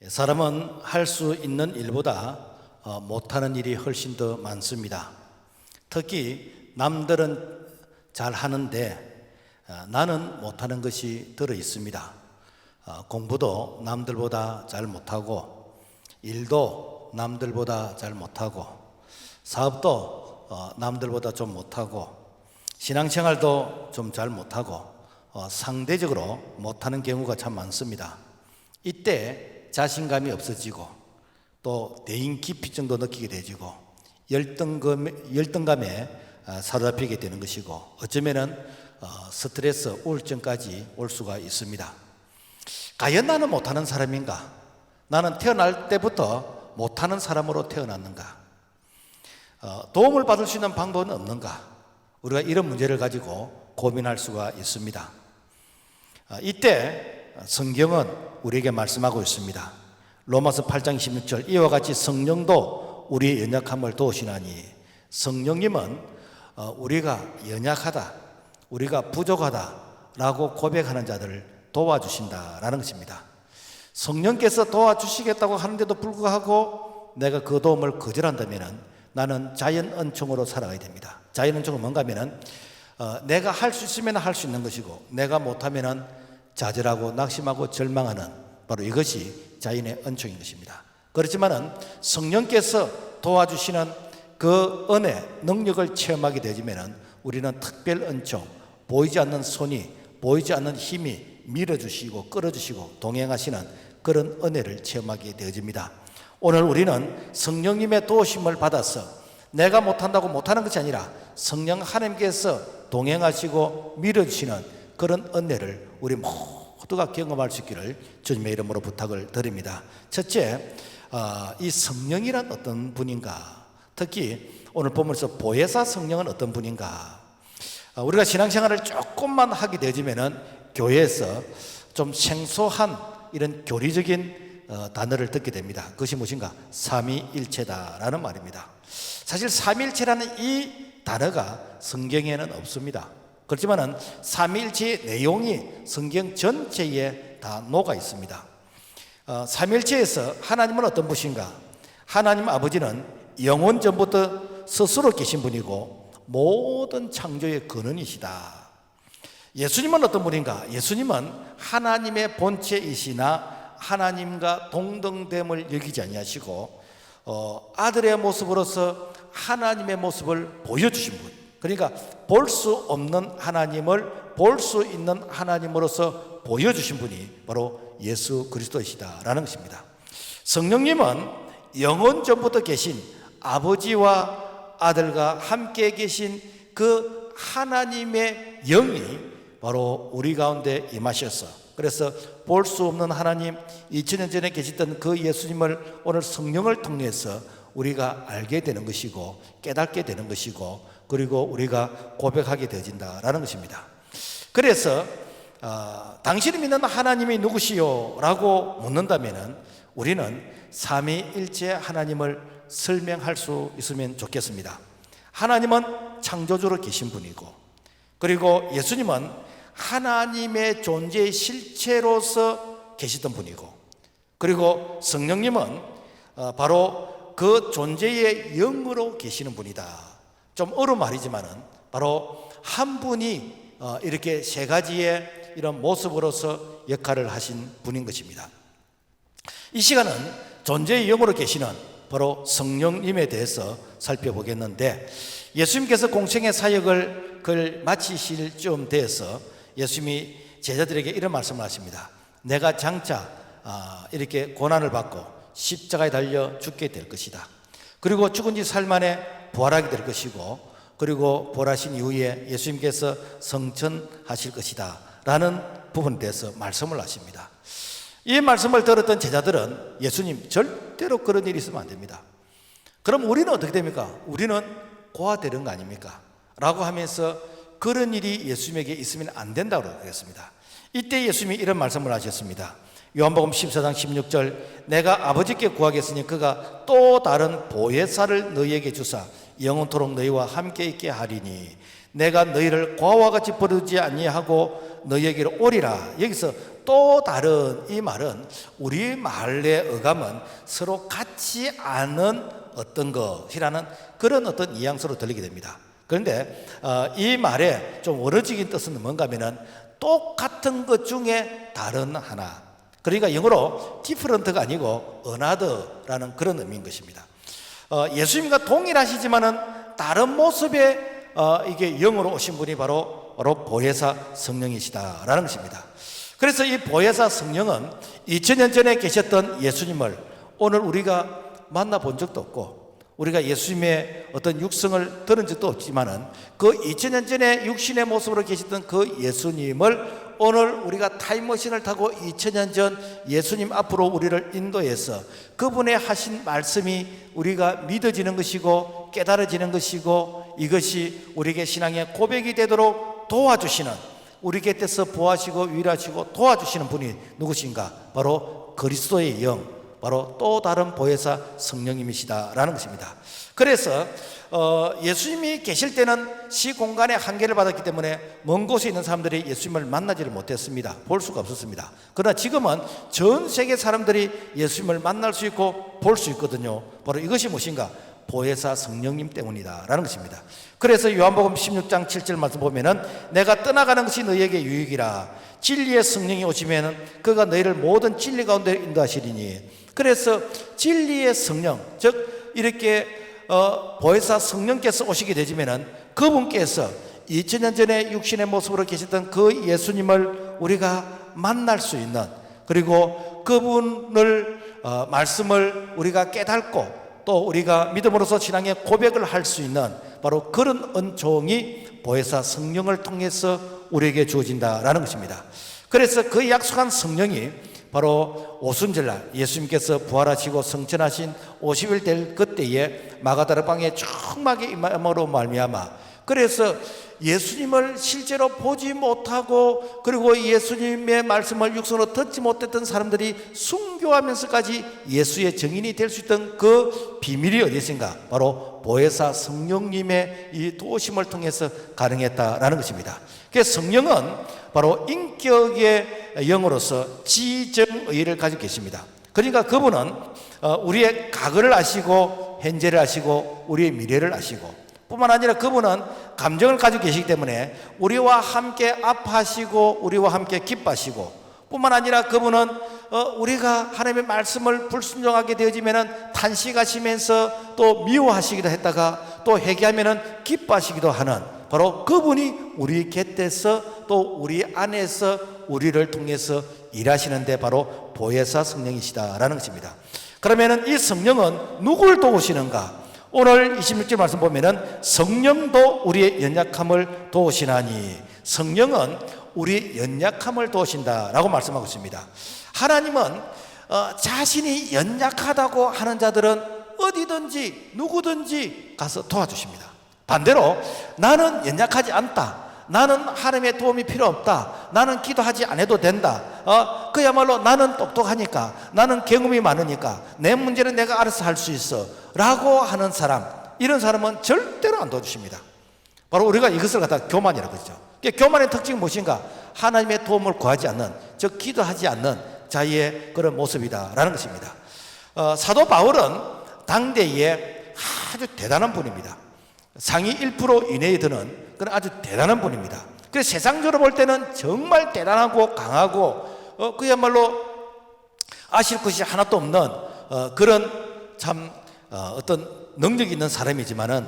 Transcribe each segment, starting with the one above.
사람은 할 수 있는 일보다 못하는 일이 훨씬 더 많습니다. 특히 남들은 잘 하는데 나는 못하는 것이 들어 있습니다. 공부도 남들보다 잘 못하고, 일도 남들보다 잘 못하고, 사업도 남들보다 좀 못하고, 신앙생활도 좀 잘 못하고, 상대적으로 못하는 경우가 참 많습니다. 이때 자신감이 없어지고 또 대인 기피증도 느끼게 되지고 열등감에 사로잡히게 되는 것이고, 어쩌면은 스트레스, 우울증까지 올 수가 있습니다. 과연 나는 못하는 사람인가? 나는 태어날 때부터 못하는 사람으로 태어났는가? 도움을 받을 수 있는 방법은 없는가? 우리가 이런 문제를 가지고 고민할 수가 있습니다. 이때 성경은 우리에게 말씀하고 있습니다. 로마서 8장 16절, 이와 같이 성령도 우리의 연약함을 도우시나니, 성령님은 우리가 연약하다, 우리가 부족하다라고 고백하는 자들을 도와주신다라는 것입니다. 성령께서 도와주시겠다고 하는데도 불구하고 내가 그 도움을 거절한다면 나는 자연 은총으로 살아가야 됩니다. 자연 은총은 뭔가 하면 내가 할 수 있으면 할 수 있는 것이고, 내가 못하면 좌절하고 낙심하고 절망하는, 바로 이것이 자연의 은총인 것입니다. 그렇지만은 성령께서 도와주시는 그 은혜, 능력을 체험하게 되지면은 우리는 특별 은총, 보이지 않는 손이, 보이지 않는 힘이 밀어주시고 끌어주시고 동행하시는 그런 은혜를 체험하게 되어집니다. 오늘 우리는 성령님의 도우심을 받아서 내가 못한다고 못하는 것이 아니라 성령 하나님께서 동행하시고 밀어주시는 그런 은혜를 우리 모두가 경험할 수 있기를 주님의 이름으로 부탁을 드립니다. 첫째, 이 성령이란 어떤 분인가? 특히 오늘 본문에서 보혜사 성령은 어떤 분인가? 우리가 신앙생활을 조금만 하게 되지면은 교회에서 좀 생소한 이런 교리적인 단어를 듣게 됩니다. 그것이 무엇인가? 삼위일체다라는 말입니다. 사실 삼위일체라는 이 단어가 성경에는 없습니다. 그렇지만은 삼위일체의 내용이 성경 전체에 다 녹아 있습니다. 삼위일체에서 하나님은 어떤 분이신가? 하나님 아버지는 영원 전부터 스스로 계신 분이고 모든 창조의 근원이시다. 예수님은 어떤 분인가? 예수님은 하나님의 본체이시나 하나님과 동등됨을 여기지 아니하시고 아들의 모습으로서 하나님의 모습을 보여주신 분. 그러니까 볼 수 없는 하나님을 볼 수 있는 하나님으로서 보여주신 분이 바로 예수 그리스도이시다라는 것입니다. 성령님은 영원 전부터 계신 아버지와 아들과 함께 계신 그 하나님의 영이 바로 우리 가운데 임하셔서, 그래서 볼 수 없는 하나님, 2000년 전에 계셨던 그 예수님을 오늘 성령을 통해서 우리가 알게 되는 것이고 깨닫게 되는 것이고, 그리고 우리가 고백하게 되어진다라는 것입니다. 그래서 당신이 믿는 하나님이 누구시요? 라고 묻는다면 우리는 삼위일체 하나님을 설명할 수 있으면 좋겠습니다. 하나님은 창조주로 계신 분이고, 그리고 예수님은 하나님의 존재의 실체로서 계시던 분이고, 그리고 성령님은 바로 그 존재의 영으로 계시는 분이다. 좀 어려운 말이지만은 바로 한 분이 이렇게 세 가지의 이런 모습으로서 역할을 하신 분인 것입니다. 이 시간은 존재의 영으로 계시는 바로 성령님에 대해서 살펴보겠는데, 예수님께서 공생의 사역을 마치실 쯤 돼서 예수님이 제자들에게 이런 말씀을 하십니다. 내가 장차 이렇게 고난을 받고 십자가에 달려 죽게 될 것이다. 그리고 죽은 지 사흘 만에 부활하게 될 것이고, 그리고 부활하신 이후에 예수님께서 성천하실 것이다 라는 부분에 대해서 말씀을 하십니다. 이 말씀을 들었던 제자들은 예수님, 절대로 그런 일이 있으면 안 됩니다. 그럼 우리는 어떻게 됩니까? 우리는 고아되는 거 아닙니까? 라고 하면서 그런 일이 예수님에게 있으면 안 된다고 그랬습니다. 이때 예수님이 이런 말씀을 하셨습니다. 요한복음 14장 16절, 내가 아버지께 구하겠으니 그가 또 다른 보혜사를 너희에게 주사 영원토록 너희와 함께 있게 하리니 내가 너희를 고아와 같이 버리지 아니하고 너희에게로 오리라. 여기서 또 다른 이 말은 우리 말의 어감은 서로 같지 않은 어떤 것이라는 그런 어떤 뉘앙스로 들리게 됩니다. 그런데 이 말의 좀 원어적인 뜻은 뭔가 하면은 똑같은 것 중에 다른 하나. 그러니까 영어로 different가 아니고 another라는 그런 의미인 것입니다. 예수님과 동일하시지만은 다른 모습의 이게 영으로 오신 분이 바로 보혜사 성령이시다라는 것입니다. 그래서 이 보혜사 성령은 2000년 전에 계셨던 예수님을 오늘 우리가 만나본 적도 없고 우리가 예수님의 어떤 육성을 들은 적도 없지만은 그 2000년 전에 육신의 모습으로 계셨던 그 예수님을 오늘 우리가 타임머신을 타고 2000년 전 예수님 앞으로 우리를 인도해서 그분의 하신 말씀이 우리가 믿어지는 것이고 깨달아지는 것이고 이것이 우리에게 신앙의 고백이 되도록 도와주시는 우리 곁에서 보호하시고 위로하시고 도와주시는 분이 누구신가? 바로 그리스도의 영, 바로 또 다른 보혜사 성령님이시다라는 것입니다. 그래서 예수님이 계실 때는 시공간의 한계를 받았기 때문에 먼 곳에 있는 사람들이 예수님을 만나지를 못했습니다. 볼 수가 없었습니다. 그러나 지금은 전 세계 사람들이 예수님을 만날 수 있고 볼 수 있거든요. 바로 이것이 무엇인가? 보혜사 성령님 때문이다 라는 것입니다. 그래서 요한복음 16장 7절 말씀 보면은 내가 떠나가는 것이 너희에게 유익이라 진리의 성령이 오시면은 그가 너희를 모든 진리 가운데 인도하시리니. 그래서 진리의 성령, 즉 이렇게 보혜사 성령께서 오시게 되지면은 그분께서 2000년 전에 육신의 모습으로 계셨던 그 예수님을 우리가 만날 수 있는, 그리고 그분을 말씀을 우리가 깨닫고 또 우리가 믿음으로써 신앙의 고백을 할 수 있는 바로 그런 은총이 보혜사 성령을 통해서 우리에게 주어진다라는 것입니다. 그래서 그 약속한 성령이 바로 오순절날 예수님께서 부활하시고 성천하신 50일 될 그때에 마가다라 방에 충만하게 임함으로 말미암아, 그래서 예수님을 실제로 보지 못하고 그리고 예수님의 말씀을 육성으로 듣지 못했던 사람들이 순교하면서까지 예수의 증인이 될 수 있던 그 비밀이 어디 있습니까? 바로 보혜사 성령님의 이 도우심을 통해서 가능했다라는 것입니다. 그래서 성령은 바로 인격의 영으로서 지정의를 가지고 계십니다. 그러니까 그분은 우리의 과거를 아시고 현재를 아시고 우리의 미래를 아시고 뿐만 아니라 그분은 감정을 가지고 계시기 때문에 우리와 함께 아파하시고 우리와 함께 기뻐하시고, 뿐만 아니라 그분은 우리가 하나님의 말씀을 불순종하게 되어지면 탄식하시면서 또 미워하시기도 했다가 또 회개하면 기뻐하시기도 하는 바로 그분이 우리 곁에서 또 우리 안에서 우리를 통해서 일하시는데 바로 보혜사 성령이시다라는 것입니다. 그러면 이 성령은 누구를 도우시는가? 오늘 26절 말씀 보면은 성령도 우리의 연약함을 도우시나니, 성령은 우리의 연약함을 도우신다라고 말씀하고 있습니다. 하나님은 자신이 연약하다고 하는 자들은 어디든지 누구든지 가서 도와주십니다. 반대로 나는 연약하지 않다, 나는 하나님의 도움이 필요 없다, 나는 기도하지 않아도 된다, 그야말로 나는 똑똑하니까, 나는 경험이 많으니까 내 문제는 내가 알아서 할 수 있어 라고 하는 사람, 이런 사람은 절대로 안 도와주십니다. 바로 우리가 이것을 갖다 교만이라고 하죠. 교만의 특징이 무엇인가? 하나님의 도움을 구하지 않는, 즉 기도하지 않는 자의 그런 모습이다라는 것입니다. 사도 바울은 당대에 아주 대단한 분입니다. 상위 1% 이내에 드는 그런 아주 대단한 분입니다. 그래서 세상적으로 볼 때는 정말 대단하고 강하고 그야말로 아실 것이 하나도 없는 그런 참 어떤 능력이 있는 사람이지만은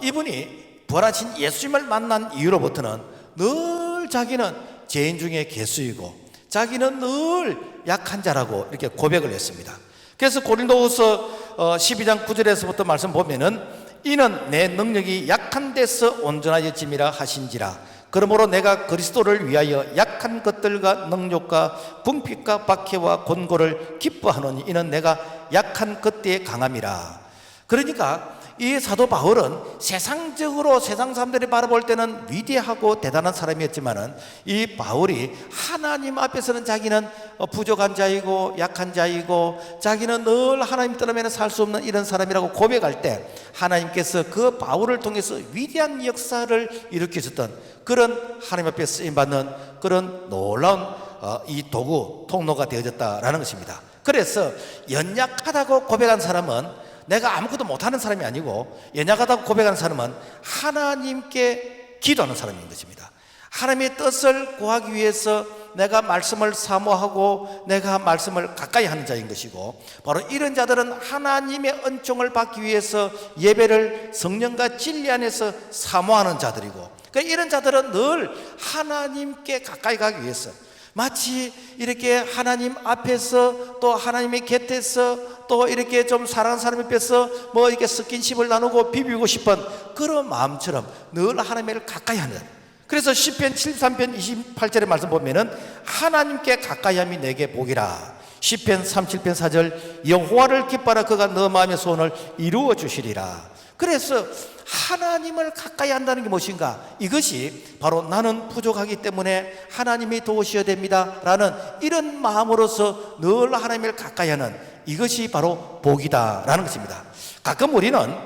이분이 부활하신 예수님을 만난 이후로부터는 늘 자기는 죄인 중에 괴수이고 자기는 늘 약한 자라고 이렇게 고백을 했습니다. 그래서 고린도후서 12장 9절에서부터 말씀 보면은 이는 내 능력이 약한 데서 온전하여짐이라 하신지라. 그러므로 내가 그리스도를 위하여 약한 것들과 능력과 궁핍과 박해와 곤고를 기뻐하노니 이는 내가 약한 그때의 강함이라. 그러니까 이 사도 바울은 세상적으로 세상 사람들이 바라볼 때는 위대하고 대단한 사람이었지만은 이 바울이 하나님 앞에서는 자기는 부족한 자이고 약한 자이고 자기는 늘 하나님 떠나면 살 수 없는 이런 사람이라고 고백할 때 하나님께서 그 바울을 통해서 위대한 역사를 일으키셨던 그런 하나님 앞에 쓰임받는 그런 놀라운 이 도구 통로가 되어졌다라는 것입니다. 그래서 연약하다고 고백한 사람은 내가 아무것도 못하는 사람이 아니고, 연약하다고 고백하는 사람은 하나님께 기도하는 사람인 것입니다. 하나님의 뜻을 구하기 위해서 내가 말씀을 사모하고 내가 말씀을 가까이 하는 자인 것이고, 바로 이런 자들은 하나님의 은총을 받기 위해서 예배를 성령과 진리 안에서 사모하는 자들이고, 그러니까 이런 자들은 늘 하나님께 가까이 가기 위해서, 마치 이렇게 하나님 앞에서 또 하나님의 곁에서 또 이렇게 좀 사랑하는 사람 앞에서 뭐 이렇게 스킨십을 나누고 비비고 싶은 그런 마음처럼 늘 하나님을 가까이 하는. 그래서 시편 73편 28절의 말씀 보면은 하나님께 가까이함이 내게 복이라. 시편 37편 4절 여호와를 기뻐하라 그가 너 마음의 소원을 이루어 주시리라. 그래서 하나님을 가까이 한다는 게 무엇인가? 이것이 바로 나는 부족하기 때문에 하나님이 도우셔야 됩니다 라는 이런 마음으로서 늘 하나님을 가까이 하는, 이것이 바로 복이다 라는 것입니다. 가끔 우리는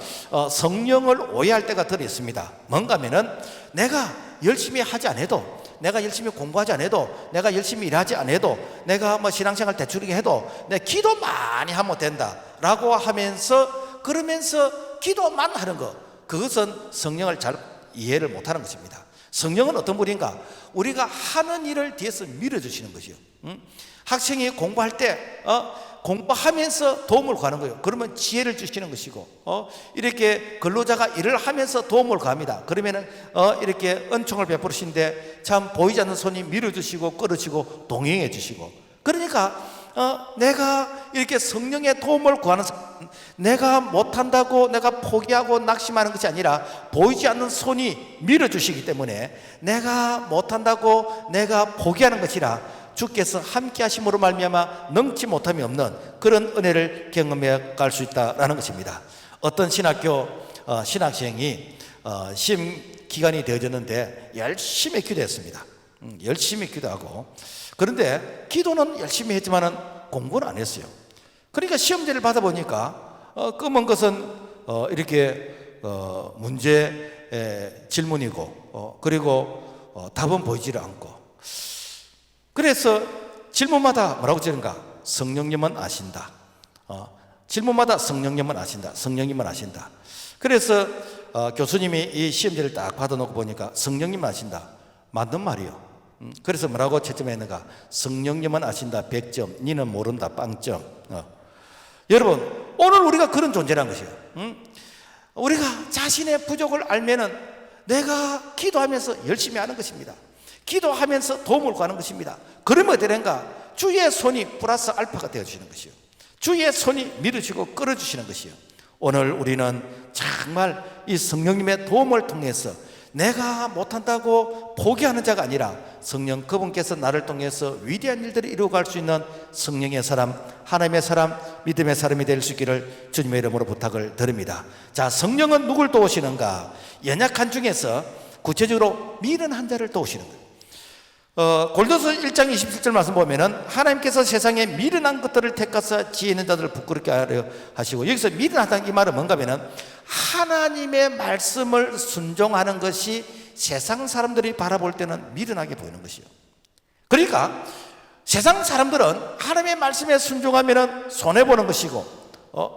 성령을 오해할 때가 덜 있습니다. 뭔가 하면은 내가 열심히 하지 않아도, 내가 열심히 공부하지 않아도, 내가 열심히 일하지 않아도, 내가 뭐 신앙생활 대충 해도 내 기도 많이 하면 된다 라고 하면서, 그러면서 기도만 하는 것, 그것은 성령을 잘 이해를 못하는 것입니다. 성령은 어떤 분인가? 우리가 하는 일을 뒤에서 밀어주시는 것이요. 학생이 공부할 때 공부하면서 도움을 구하는 거예요. 그러면 지혜를 주시는 것이고, 이렇게 근로자가 일을 하면서 도움을 구합니다. 그러면은 이렇게 은총을 베푸시는데 참 보이지 않는 손이 밀어주시고 끌어주시고 동행해 주시고, 그러니까 내가 이렇게 성령의 도움을 구하는, 내가 못한다고 내가 포기하고 낙심하는 것이 아니라 보이지 않는 손이 밀어주시기 때문에 내가 못한다고 내가 포기하는 것이라 주께서 함께 하심으로 말미암아 능치 못함이 없는 그런 은혜를 경험해 갈 수 있다라는 것입니다. 어떤 신학교 신학생이 시험 기간이 되어졌는데 열심히 기도했습니다. 열심히 기도하고, 그런데 기도는 열심히 했지만은 공부는 안 했어요. 그러니까 시험지를 받아보니까 검은 것은 이렇게 문제 질문이고, 그리고 답은 보이지를 않고, 그래서 질문마다 뭐라고 적은가? 성령님은 아신다. 질문마다 성령님은 아신다. 성령님은 아신다. 그래서 교수님이 이 시험지를 딱 받아놓고 보니까 성령님은 아신다. 맞는 말이요. 그래서 뭐라고 채점했는가? 성령님은 아신다 100점, 니는 모른다 빵점. 여러분, 오늘 우리가 그런 존재란 것이에요. 우리가 자신의 부족을 알면은 내가 기도하면서 열심히 하는 것입니다. 기도하면서 도움을 구하는 것입니다. 그러면 어떻게 되는가? 주의 손이 플러스 알파가 되어주시는 것이요, 주의 손이 밀어주시고 끌어주시는 것이요. 오늘 우리는 정말 이 성령님의 도움을 통해서 내가 못한다고 포기하는 자가 아니라 성령 그분께서 나를 통해서 위대한 일들을 이루어갈 수 있는 성령의 사람, 하나님의 사람, 믿음의 사람이 될 수 있기를 주님의 이름으로 부탁을 드립니다. 자, 성령은 누굴 도우시는가? 연약한 중에서 구체적으로 미련한 자를 도우시는 거예요. 골로새 1장 27절 말씀 보면은 하나님께서 세상에 미련한 것들을 택하사 지혜 있는 자들을 부끄럽게 하려 하시고, 여기서 미련하다는 이 말은 뭔가 하면은 하나님의 말씀을 순종하는 것이 세상 사람들이 바라볼 때는 미련하게 보이는 것이요. 그러니까 세상 사람들은 하나님의 말씀에 순종하면은 손해보는 것이고,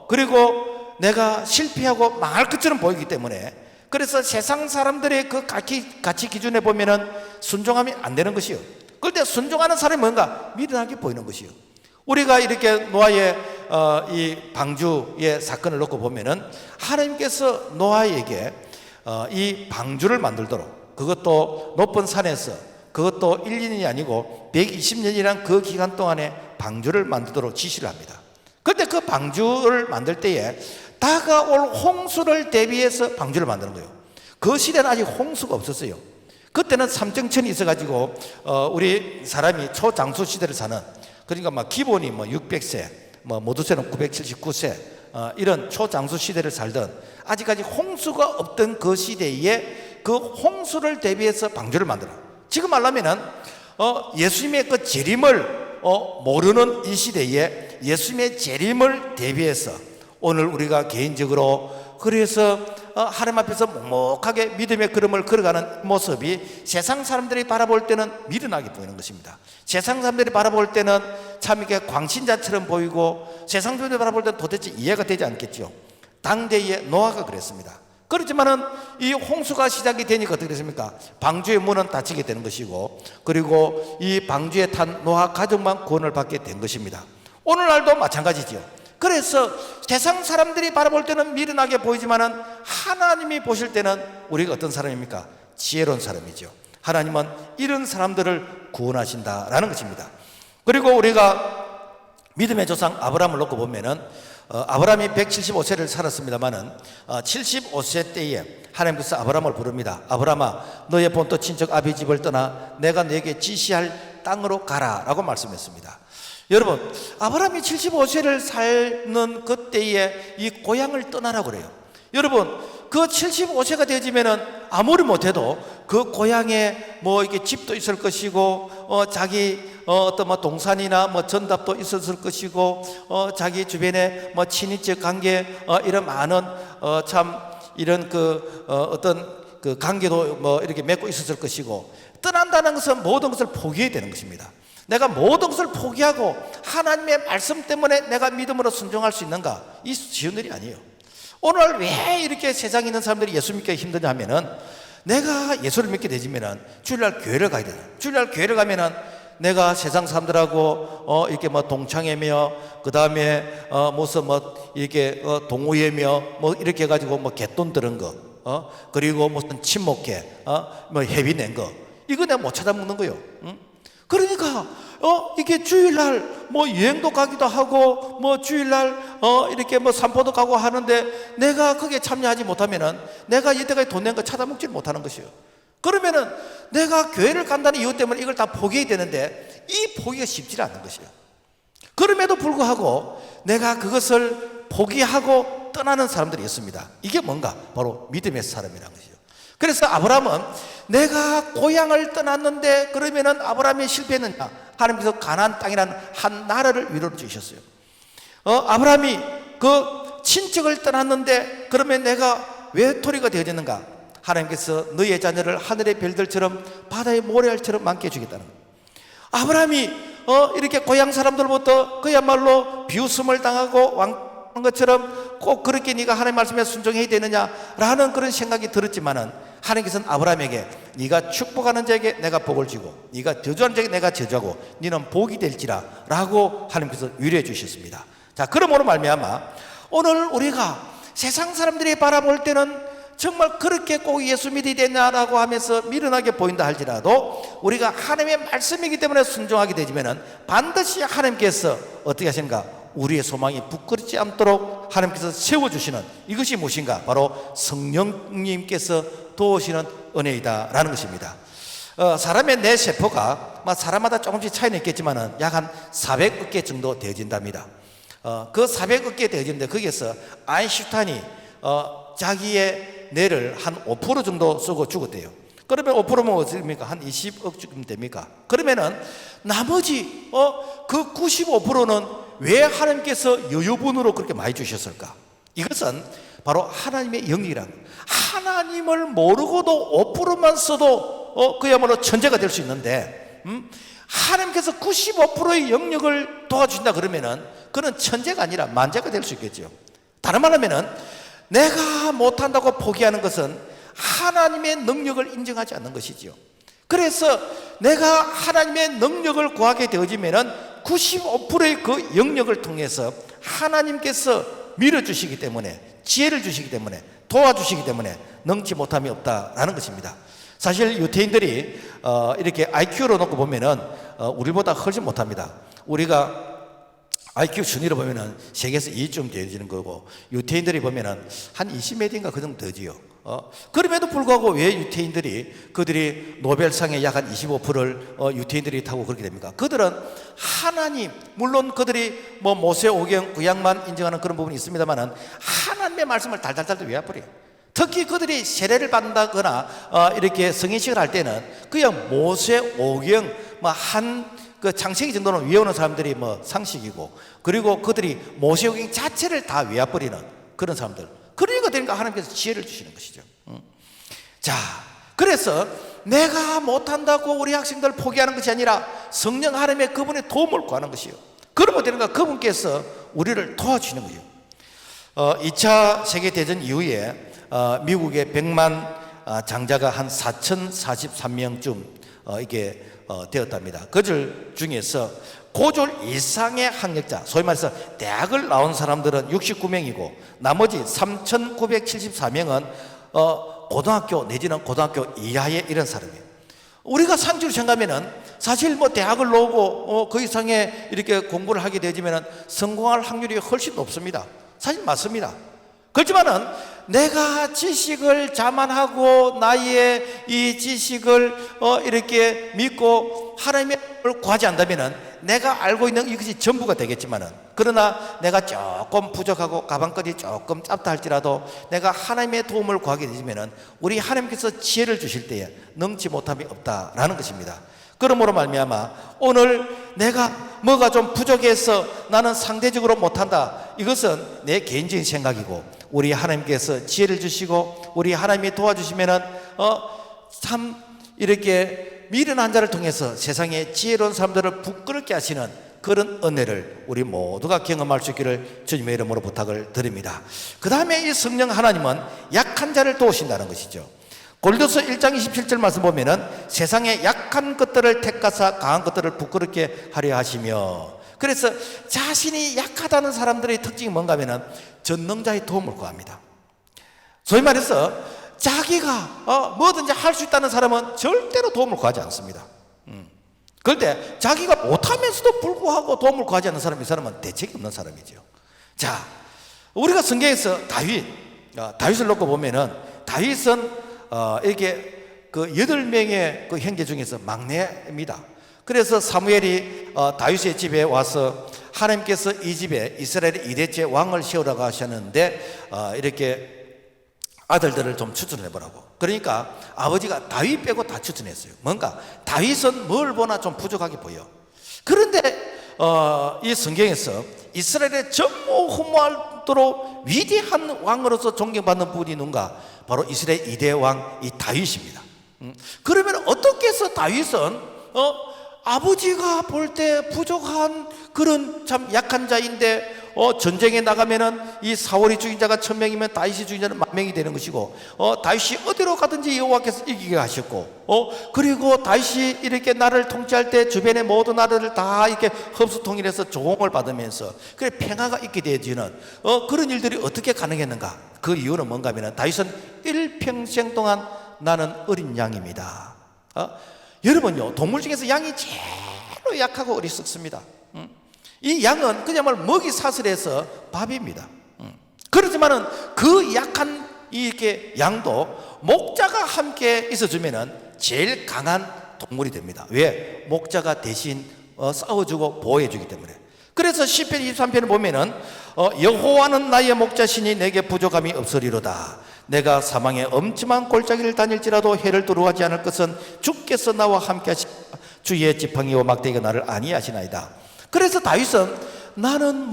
그리고 내가 실패하고 망할 것처럼 보이기 때문에, 그래서 세상 사람들의 그 가치 기준에 보면은 순종하면 안 되는 것이요. 그런데 순종하는 사람이 뭔가 미련하게 보이는 것이요. 우리가 이렇게 노아의 이 방주의 사건을 놓고 보면은 하나님께서 노아에게 이 방주를 만들도록, 그것도 높은 산에서, 그것도 1, 2년이 아니고 120년이란 그 기간 동안에 방주를 만들도록 지시를 합니다. 그런데 그 방주를 만들 때에 다가올 홍수를 대비해서 방주를 만드는 거예요. 그 시대는 아직 홍수가 없었어요. 그때는 삼정천이 있어가지고 우리 사람이 초장수 시대를 사는, 그러니까 막 기본이 뭐 600세, 뭐 모두세는 979세, 이런 초장수 시대를 살던, 아직까지 홍수가 없던 그 시대에 그 홍수를 대비해서 방주를 만들어. 지금 말하면은 예수님의 그 재림을 모르는 이 시대에 예수님의 재림을 대비해서 오늘 우리가 개인적으로, 그래서 하나님 앞에서 묵묵하게 믿음의 걸음을 걸어가는 모습이 세상 사람들이 바라볼 때는 미련하게 보이는 것입니다. 세상 사람들이 바라볼 때는 참 이게 광신자처럼 보이고 세상 사람들이 바라볼 때는 도대체 이해가 되지 않겠죠. 당대의 노아가 그랬습니다. 그렇지만은 이 홍수가 시작이 되니까 어떻게 됐습니까? 방주의 문은 닫히게 되는 것이고, 그리고 이 방주에 탄 노아 가족만 구원을 받게 된 것입니다. 오늘날도 마찬가지죠. 그래서 세상 사람들이 바라볼 때는 미련하게 보이지만은 하나님이 보실 때는 우리가 어떤 사람입니까? 지혜로운 사람이죠. 하나님은 이런 사람들을 구원하신다라는 것입니다. 그리고 우리가 믿음의 조상 아브라함을 놓고 보면은 아브라함이 175세를 살았습니다마는 75세 때에 하나님께서 아브라함을 부릅니다. 아브라함아, 너의 본토 친척 아비 집을 떠나 내가 너에게 지시할 땅으로 가라 라고 말씀했습니다. 여러분, 아브라함이 75세를 사는 그때에 이 고향을 떠나라고 그래요. 여러분, 그 75세가 되어지면은 아무리 못해도 그 고향에 뭐 이게 집도 있을 것이고, 자기 어떤 뭐 동산이나 뭐 전답도 있었을 것이고, 자기 주변에 뭐 친인척 관계, 이런 많은 참 이런 어떤 그 관계도 뭐 이렇게 맺고 있었을 것이고, 떠난다는 것은 모든 것을 포기해야 되는 것입니다. 내가 모든 것을 포기하고 하나님의 말씀 때문에 내가 믿음으로 순종할 수 있는가? 이 쉬운 일이 아니에요. 오늘 왜 이렇게 세상에 있는 사람들이 예수 믿기가 힘드냐 하면은, 내가 예수를 믿게 되지면은 주일날 교회를 가야 돼요. 주일날 교회를 가면은 내가 세상 사람들하고 이렇게 뭐 동창회며, 그 다음에 무슨 뭐 이렇게 동호회며 뭐 이렇게 해가지고 뭐 갯돈 들은 거, 그리고 무슨 친목회, 뭐 회비 낸 거, 이거 내가 못 찾아먹는 거요. 응? 그러니까 이게 주일날 뭐 여행도 가기도 하고 뭐 주일날 이렇게 뭐 산보도 가고 하는데 내가 거기에 참여하지 못하면은 내가 이때까지 돈 낸 거 찾아먹지 못하는 것이요. 그러면은 내가 교회를 간다는 이유 때문에 이걸 다 포기해야 되는데 이 포기가 쉽지 않은 것이요. 그럼에도 불구하고 내가 그것을 포기하고 떠나는 사람들이 있습니다. 이게 뭔가? 바로 믿음의 사람이라는 것이요. 그래서 아브라함은 내가 고향을 떠났는데 그러면은 아브라함이 실패했느냐? 하나님께서 가나안 땅이라는 한 나라를 위로를 주셨어요. 아브라함이 그 친척을 떠났는데 그러면 내가 왜 토리가 되어졌는가? 하나님께서 너의 자녀를 하늘의 별들처럼 바다의 모래알처럼 많게 해주겠다는 거예요. 아브라함이 이렇게 고향 사람들부터 그야말로 비웃음을 당하고 왕한 것처럼 꼭 그렇게 네가 하나님 말씀에 순종해야 되느냐라는 그런 생각이 들었지만은, 하나님께서는 아브라함에게 네가 축복하는 자에게 내가 복을 주고 네가 저주하는 자에게 내가 저주하고 너는 복이 될지라 라고 하나님께서 위로해 주셨습니다. 자, 그러므로 말미암아 오늘 우리가 세상 사람들이 바라볼 때는 정말 그렇게 꼭 예수 믿어야 되냐라고 하면서 미련하게 보인다 할지라도 우리가 하나님의 말씀이기 때문에 순종하게 되지면은 반드시 하나님께서 어떻게 하시는가? 우리의 소망이 부끄럽지 않도록 하나님께서 세워주시는 이것이 무엇인가? 바로 성령님께서 도우시는 은혜이다라는 것입니다. 사람의 뇌 세포가 사람마다 조금씩 차이는 있겠지만 약 한 400억 개 정도 되어진답니다. 그 400억 개 되어지는데 거기에서 아인슈타인이 자기의 뇌를 한 5% 정도 쓰고 죽었대요. 그러면 5%면 어떻습니까? 한 20억 쯤 됩니까? 그러면은 나머지 그 95%는 왜 하나님께서 여유분으로 그렇게 많이 주셨을까? 이것은 바로 하나님의 영이란, 하나님을 모르고도 5%만 써도 그야말로 천재가 될 수 있는데, 하나님께서 95%의 영역을 도와주신다 그러면은 그는 천재가 아니라 만재가 될 수 있겠죠. 다른 말로 하면은 내가 못한다고 포기하는 것은 하나님의 능력을 인정하지 않는 것이지요. 그래서 내가 하나님의 능력을 구하게 되어지면은 95%의 그 영역을 통해서 하나님께서 밀어주시기 때문에, 지혜를 주시기 때문에, 도와주시기 때문에 능치 못함이 없다라는 것입니다. 사실 유태인들이 이렇게 IQ로 놓고 보면은 우리보다 훨씬 못합니다. 우리가 IQ 순위로 보면은 세계에서 2쯤 되어지는 거고, 유태인들이 보면은 한 20몇인가 그 정도 되지요. 그럼에도 불구하고 왜 유태인들이 그들이 노벨상의 약 한 25%를 유태인들이 타고 그렇게 됩니까? 그들은 하나님, 물론 그들이 뭐 모세오경 구약만 인정하는 그런 부분이 있습니다만은 하나님의 말씀을 달달달 외워버려요. 특히 그들이 세례를 받는다거나 이렇게 성인식을 할 때는 그냥 모세오경 그 창세기 정도는 외우는 사람들이 상식이고, 그리고 그들이 모세오경 자체를 다 외워버리는 그런 사람들. 그러니까 되니까 하나님께서 지혜를 주시는 것이죠. 자, 그래서 내가 못한다고 우리 학생들 포기하는 것이 아니라 성령 하나님의 그분의 도움을 구하는 것이요. 그러면 되니까 그분께서 우리를 도와주시는 거예요. 2차 세계대전 이후에 미국의 100만 장자가 한 4,043명쯤 이게 되었답니다. 그들 중에서 고졸 이상의 학력자, 소위 말해서 대학을 나온 사람들은 69명이고 나머지 3,974명은 고등학교 내지는 고등학교 이하의 이런 사람이에요. 우리가 상식으로 생각하면은 사실 뭐 대학을 나오고 그 이상의 이렇게 공부를 하게 되지면은 성공할 확률이 훨씬 높습니다. 사실 맞습니다. 그렇지만은 내가 지식을 자만하고 나의 이 지식을 이렇게 믿고 하나님의 을 구하지 않다면은 내가 알고 있는 이것이 전부가 되겠지만은, 그러나 내가 조금 부족하고 가방끈이 조금 짧다 할지라도 내가 하나님의 도움을 구하게 되면은 우리 하나님께서 지혜를 주실 때에 능치 못함이 없다라는 것입니다. 그러므로 말미암아 오늘 내가 뭐가 좀 부족해서 나는 상대적으로 못한다, 이것은 내 개인적인 생각이고 우리 하나님께서 지혜를 주시고 우리 하나님이 도와주시면은 참 이렇게 미련한 자를 통해서 세상의 지혜로운 사람들을 부끄럽게 하시는 그런 은혜를 우리 모두가 경험할 수 있기를 주님의 이름으로 부탁을 드립니다. 그 다음에 이 성령 하나님은 약한 자를 도우신다는 것이죠. 고린도서 1장 27절 말씀 보면은 세상의 약한 것들을 택하사 강한 것들을 부끄럽게 하려 하시며, 그래서 자신이 약하다는 사람들의 특징이 뭔가 하면은 전능자의 도움을 구합니다. 소위 말해서 자기가 뭐든지 할 수 있다는 사람은 절대로 도움을 구하지 않습니다. 그런데 자기가 못하면서도 불구하고 도움을 구하지 않는 사람, 이 사람은 대책이 없는 사람이죠. 자, 우리가 성경에서 다윗을 놓고 보면은 다윗은 이렇게 그 8명의 그 형제 중에서 막내입니다. 그래서 사무엘이 다윗의 집에 와서 하나님께서 이 집에 이스라엘의 2대째 왕을 세우라고 하셨는데 이렇게 아들들을 좀 추천해 보라고. 그러니까 아버지가 다윗 빼고 다 추천했어요. 뭔가 다윗은 뭘 보나 좀 부족하게 보여. 그런데 이 성경에서 이스라엘의 전무후무하도록 위대한 왕으로서 존경받는 분이 누군가? 바로 이스라엘 2대 왕 이 다윗입니다. 그러면 어떻게 해서 다윗은 아버지가 볼 때 부족한 그런 참 약한 자인데 전쟁에 나가면은 이 사울이 죽인 자가 1000명이면 다윗이 죽인 자는 10,000명이 되는 것이고 다윗이 어디로 가든지 여호와께서 이기게 하셨고 그리고 다윗이 이렇게 나라를 통치할 때 주변의 모든 나라를 다 이렇게 흡수통일해서 조공을 받으면서 그래 평화가 있게 되어지는 그런 일들이 어떻게 가능했는가? 그 이유는 뭔가 하면 다윗은 일평생 동안 나는 어린 양입니다. 여러분요, 동물 중에서 양이 제일 약하고 어리석습니다. 이 양은 그야말로 먹이 사슬에서 밥입니다. 그렇지만은 그 약한 이렇게 양도 목자가 함께 있어주면은 제일 강한 동물이 됩니다. 왜? 목자가 대신 싸워주고 보호해주기 때문에. 그래서 시편 23편을 보면은 여호와는 나의 목자시니 내게 부족함이 없으리로다. 내가 사망의 엄침한 골짜기를 다닐지라도 해를 두려워하지 않을 것은 주께서 나와 함께 하시 주의 지팡이와 막대기가 나를 안위하시나이다. 그래서 다윗은 나는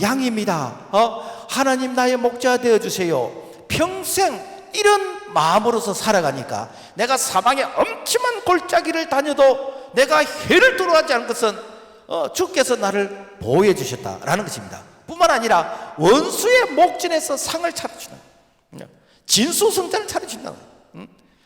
양입니다. 하나님 나의 목자 되어주세요. 평생 이런 마음으로서 살아가니까 내가 사망의 엄침한 골짜기를 다녀도 내가 해를 두려워하지 않을 것은 주께서 나를 보호해 주셨다라는 것입니다. 뿐만 아니라 원수의 목전에서 상을 차려주는, 진수성찬을 차려준다.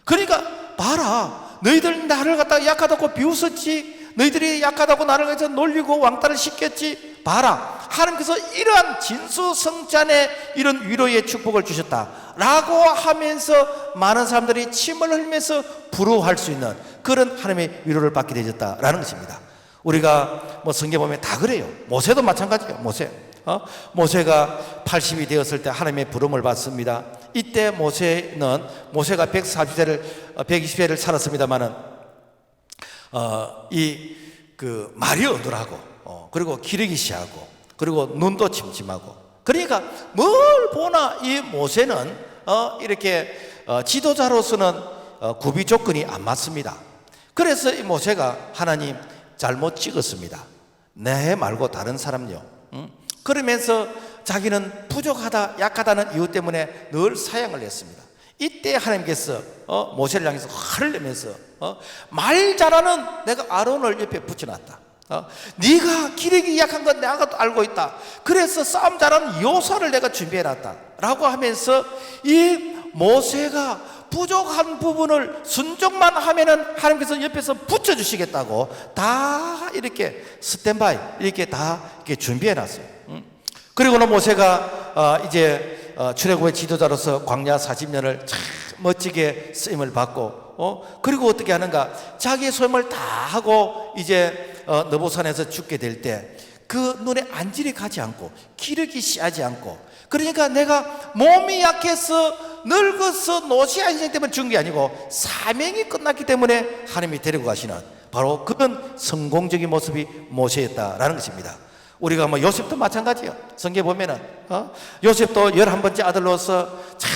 그러니까 봐라, 너희들 나를 갖다가 약하다고 비웃었지, 너희들이 약하다고 나를 가서 놀리고 왕따를 시켰지, 봐라, 하나님께서 이러한 진수성찬의 이런 위로의 축복을 주셨다라고 하면서 많은 사람들이 침을 흘리면서 부러워할 수 있는 그런 하나님의 위로를 받게 되었다라는 것입니다. 우리가 뭐 성경 보면 다 그래요. 모세도 마찬가지예요. 모세가 80이 되었을 때 하나님의 부름을 받습니다. 이때 모세가 120세를 살았습니다만은 말이 어눌하고 그리고 기르기 시하고 그리고 눈도 침침하고, 그러니까 뭘 보나 이 모세는 이렇게 지도자로서는 구비 조건이 안 맞습니다. 그래서 이 모세가 하나님 잘못 찍었습니다. 내 말고 다른 사람요. 그러면서 자기는 부족하다, 약하다는 이유 때문에 늘 사양을 했습니다. 이때 하나님께서 모세를 향해서 화를 내면서 말 잘하는 내가 아론을 옆에 붙여놨다. 네가 기력이 약한 건 내가 알고 있다. 그래서 싸움 잘하는 요사를 내가 준비해놨다 라고 하면서 이 모세가 부족한 부분을 순종만 하면은 하나님께서 옆에서 붙여주시겠다고 다 이렇게 스탠바이 이렇게 다 이렇게 준비해놨어요. 그리고는 모세가 이제 출애굽의 지도자로서 광야 40년을 참 멋지게 쓰임을 받고 그리고 어떻게 하는가, 자기의 소임을 다 하고 이제 느보산에서 죽게 될 때 그 눈에 안질이 가지 않고 기력이 씨하지 않고, 그러니까 내가 몸이 약해서 늙어서 노시한 인생 때문에 죽은 게 아니고 사명이 끝났기 때문에 하나님이 데리고 가시는 바로 그런 성공적인 모습이 모세였다라는 것입니다. 우리가 뭐 요셉도 마찬가지예요. 성경에 보면은 요셉도 11번째 아들로서 참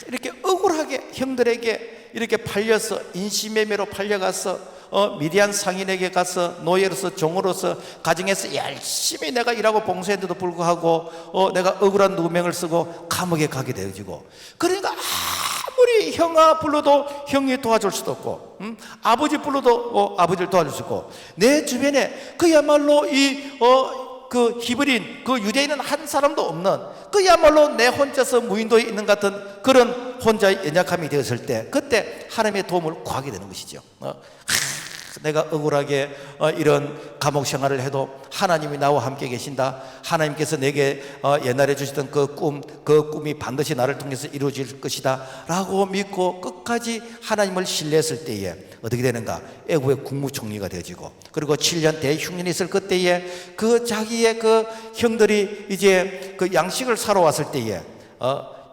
이렇게 억울하게 형들에게 이렇게 팔려서 인신매매로 팔려가서 미디안 상인에게 가서 노예로서 종으로서 가정에서 열심히 내가 일하고 봉사했는데도 불구하고 내가 억울한 누명을 쓰고 감옥에 가게 되어지고, 그러니까 아무리 형아 불러도 형이 도와줄 수도 없고 아버지 불러도 아버지를 도와줄 수 없고, 내 주변에 그야말로 그 히브리인, 그 유대인은 한 사람도 없는 그야말로 내 혼자서 무인도에 있는 것 같은 그런 혼자의 연약함이 되었을 때, 그때 하나님의 도움을 구하게 되는 것이죠. 내가 억울하게 이런 감옥 생활을 해도 하나님이 나와 함께 계신다. 하나님께서 내게 옛날에 주시던 그 꿈이 반드시 나를 통해서 이루어질 것이다 라고 믿고 끝까지 하나님을 신뢰했을 때에 어떻게 되는가, 애국의 국무총리가 되어지고, 그리고 7년 대흉년이 있을 그때에 그 자기의 그 형들이 이제 그 양식을 사러 왔을 때에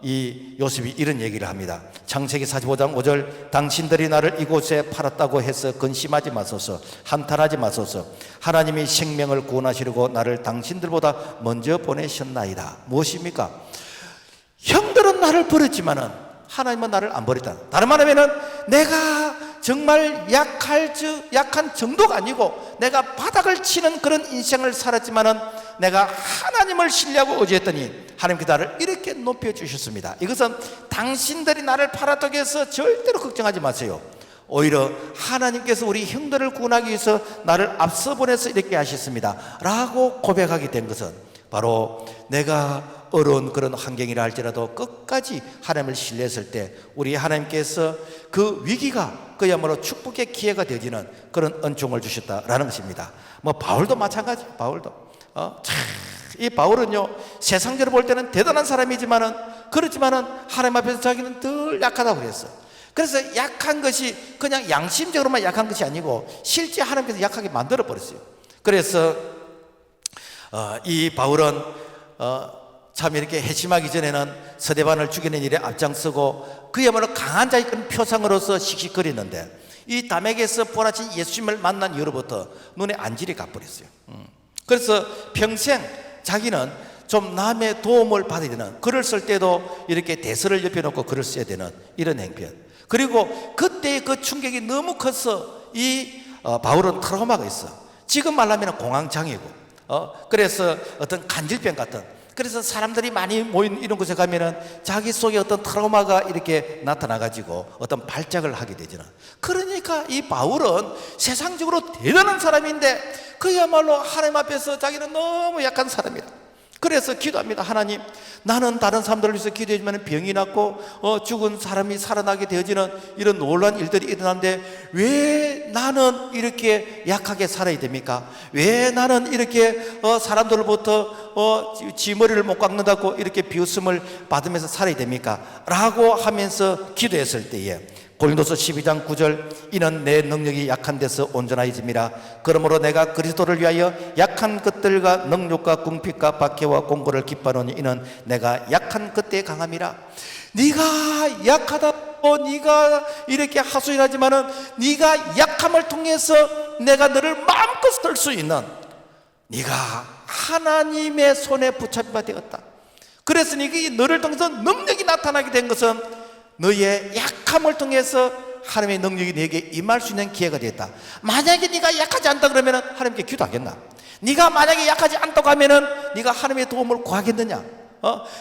이 요셉이 이런 얘기를 합니다. 창세기 45장 5절, 당신들이 나를 이곳에 팔았다고 해서 근심하지 마소서, 한탄하지 마소서. 하나님이 생명을 구원하시려고 나를 당신들보다 먼저 보내셨나이다. 무엇입니까? 형들은 나를 버렸지만은 하나님은 나를 안 버렸다. 다른 말하면은 내가 정말 약한 정도가 아니고 내가 바닥을 치는 그런 인생을 살았지만은 내가 하나님을 신뢰하고 의지했더니 하나님께서 나를 이렇게 높여주셨습니다. 이것은 당신들이 나를 팔았다고 해서 절대로 걱정하지 마세요. 오히려 하나님께서 우리 형들을 구원하기 위해서 나를 앞서 보내서 이렇게 하셨습니다 라고 고백하게 된 것은 바로 내가 어려운 그런 환경이라 할지라도 끝까지 하나님을 신뢰했을 때 우리 하나님께서 그 위기가 그야말로 축복의 기회가 되어지는 그런 은총을 주셨다라는 것입니다. 뭐 바울도 마찬가지. 이 바울은요, 세상적으로 볼 때는 대단한 사람이지만은 그렇지만은 하나님 앞에서 자기는 늘 약하다고 그랬어요. 그래서 약한 것이 그냥 양심적으로만 약한 것이 아니고 실제 하나님께서 약하게 만들어 버렸어요. 그래서 이 바울은 참 이렇게 회심하기 전에는 스데반을 죽이는 일에 앞장서고 그야말로 강한 자의 큰 표상으로서 씩씩거리는데, 이 담에게서 부활하신 예수님을 만난 이후로부터 눈에 안질이 가버렸어요. 그래서 평생 자기는 좀 남의 도움을 받아야 되는, 글을 쓸 때도 이렇게 대서를 옆에 놓고 글을 써야 되는 이런 행편. 그리고 그때의 그 충격이 너무 커서 이 바울은 트라우마가 있어. 지금 말하면 공황장애고 그래서 어떤 간질병 같은, 그래서 사람들이 많이 모인 이런 곳에 가면은 자기 속에 어떤 트라우마가 이렇게 나타나가지고 어떤 발작을 하게 되잖아. 그러니까 이 바울은 세상적으로 대단한 사람인데 그야말로 하나님 앞에서 자기는 너무 약한 사람이다. 그래서 기도합니다. 하나님, 나는 다른 사람들을 위해서 기도해주면 병이 낫고 죽은 사람이 살아나게 되어지는 이런 놀라운 일들이 일어나는데 왜 나는 이렇게 약하게 살아야 됩니까? 왜 나는 이렇게 사람들로부터 지 머리를 못 깎는다고 이렇게 비웃음을 받으면서 살아야 됩니까? 라고 하면서 기도했을 때에 고린도서 12장 9절, 이는 내 능력이 약한 데서 온전하여짐이라. 그러므로 내가 그리스도를 위하여 약한 것들과 능력과 궁핍과 박해와 공고를 기뻐하노니 이는 내가 약한 그때에 강함이라. 네가 약하다고 네가 이렇게 하소연하지만은 네가 약함을 통해서 내가 너를 마음껏 쓸 수 있는, 네가 하나님의 손에 붙잡히게 되었다. 그래서 네가 너를 통해서 능력이 나타나게 된 것은 너의 약함을 통해서 하나님의 능력이 네게 임할 수 있는 기회가 되었다. 만약에 네가 약하지 않다 그러면 하나님께 기도하겠나? 네가 만약에 약하지 않다고 하면 네가 하나님의 도움을 구하겠느냐?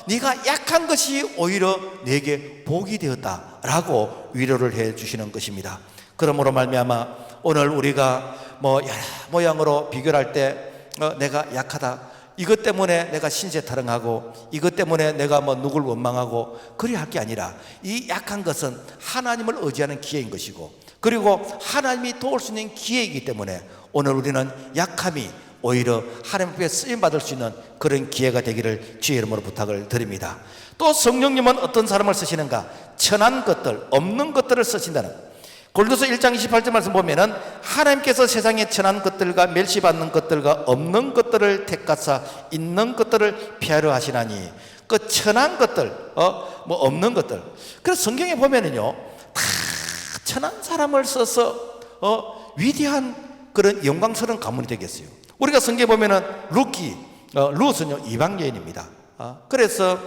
네가 약한 것이 오히려 내게 복이 되었다라고 위로를 해 주시는 것입니다. 그러므로 말미암아 오늘 우리가 뭐 여러 모양으로 비교를 할 때 내가 약하다, 이것 때문에 내가 신세타령하고 이것 때문에 내가 뭐 누굴 원망하고 그리 할 게 아니라, 이 약한 것은 하나님을 의지하는 기회인 것이고, 그리고 하나님이 도울 수 있는 기회이기 때문에 오늘 우리는 약함이 오히려 하나님 앞에 쓰임받을 수 있는 그런 기회가 되기를 주의 이름으로 부탁을 드립니다. 또 성령님은 어떤 사람을 쓰시는가? 천한 것들, 없는 것들을 쓰신다는, 고린도서 1장 28절 말씀 보면은 하나님께서 세상에 천한 것들과 멸시받는 것들과 없는 것들을 택하사 있는 것들을 피하려 하시나니, 그 천한 것들, 뭐 없는 것들. 그래서 성경에 보면은요, 다 천한 사람을 써서 위대한 그런 영광스러운 가문이 되겠어요. 우리가 성경에 보면은 룻은요 이방 여인입니다. 그래서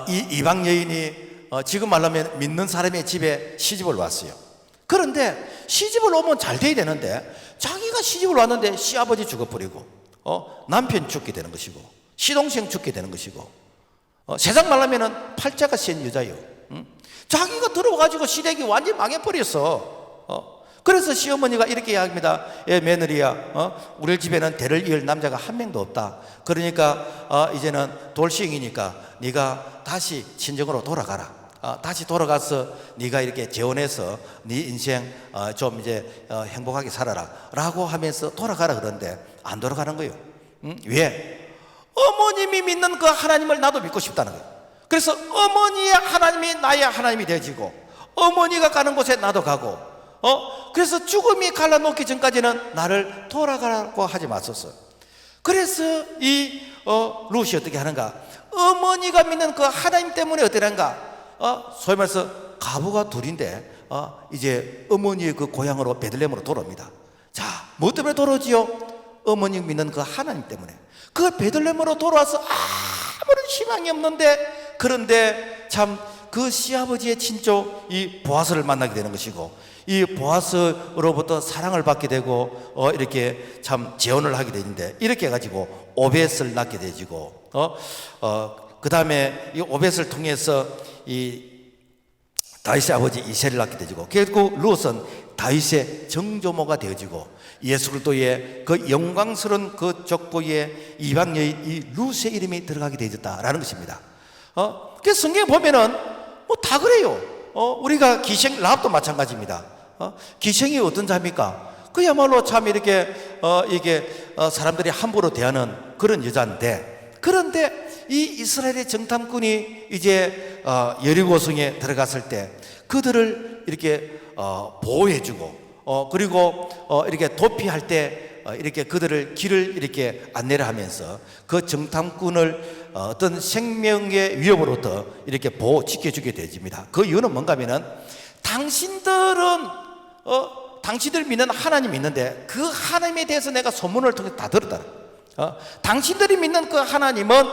이 이방 여인이 지금 말하면 믿는 사람의 집에 시집을 왔어요. 그런데 시집을 오면 잘 돼야 되는데, 자기가 시집을 왔는데 시아버지 죽어버리고 남편 죽게 되는 것이고 시동생 죽게 되는 것이고, 세상 말하면 팔자가 센 여자예요. 자기가 들어와가지고 시댁이 완전히 망해버렸어. 그래서 시어머니가 이렇게 이야기합니다. 며느리야, 우리 집에는 대를 이을 남자가 한 명도 없다. 그러니까 이제는 돌싱이니까 네가 다시 친정으로 돌아가라. 다시 돌아가서 네가 이렇게 재혼해서 네 인생 좀 이제 행복하게 살아라 라고 하면서 돌아가라. 그런데 안 돌아가는 거예요. 왜? 어머님이 믿는 그 하나님을 나도 믿고 싶다는 거예요. 그래서 어머니의 하나님이 나의 하나님이 되어지고, 어머니가 가는 곳에 나도 가고, 그래서 죽음이 갈라놓기 전까지는 나를 돌아가라고 하지 마소서. 그래서 이 룻이 어떻게 하는가? 어머니가 믿는 그 하나님 때문에 어떻게 하는가? 소위 말해서 가부가 둘인데 이제 어머니의 그 고향으로 베들레헴으로 돌아옵니다. 자, 뭐 때문에 돌아오지요? 어머니 믿는 그 하나님 때문에. 그 베들레헴으로 돌아와서 아무런 희망이 없는데, 그런데 참 그 시아버지의 친족 이 보아스를 만나게 되는 것이고, 이 보아스로부터 사랑을 받게 되고 이렇게 참 재혼을 하게 되는데, 이렇게 해가지고 오벳을 낳게 되지고, 그 다음에 이 오벳을 통해서 이 다윗의 아버지 이새를 낳게 되지고, 결국 룻은 다윗의 정조모가 되어지고 예수 그리스도의 그 영광스러운 그 족보에 이방 여인 이 룻의 이름이 들어가게 되어졌다라는 것입니다. 그래서 성경에 보면은 뭐 다 그래요. 우리가 기생 라합도 마찬가지입니다. 기생이 어떤 자입니까? 그야말로 참 이렇게 이게 사람들이 함부로 대하는 그런 여자인데, 그런데 이 이스라엘의 정탐꾼이 이제 여리고성에 들어갔을 때 그들을 이렇게 보호해주고, 그리고 이렇게 도피할 때 이렇게 그들을 길을 이렇게 안내를 하면서 그 정탐꾼을 어떤 생명의 위협으로부터 이렇게 지켜주게 되집니다. 그 이유는 뭔가 하면은, 당신들은 당신들 믿는 하나님이 있는데 그 하나님에 대해서 내가 소문을 통해 다 들었다. 당신들이 믿는 그 하나님은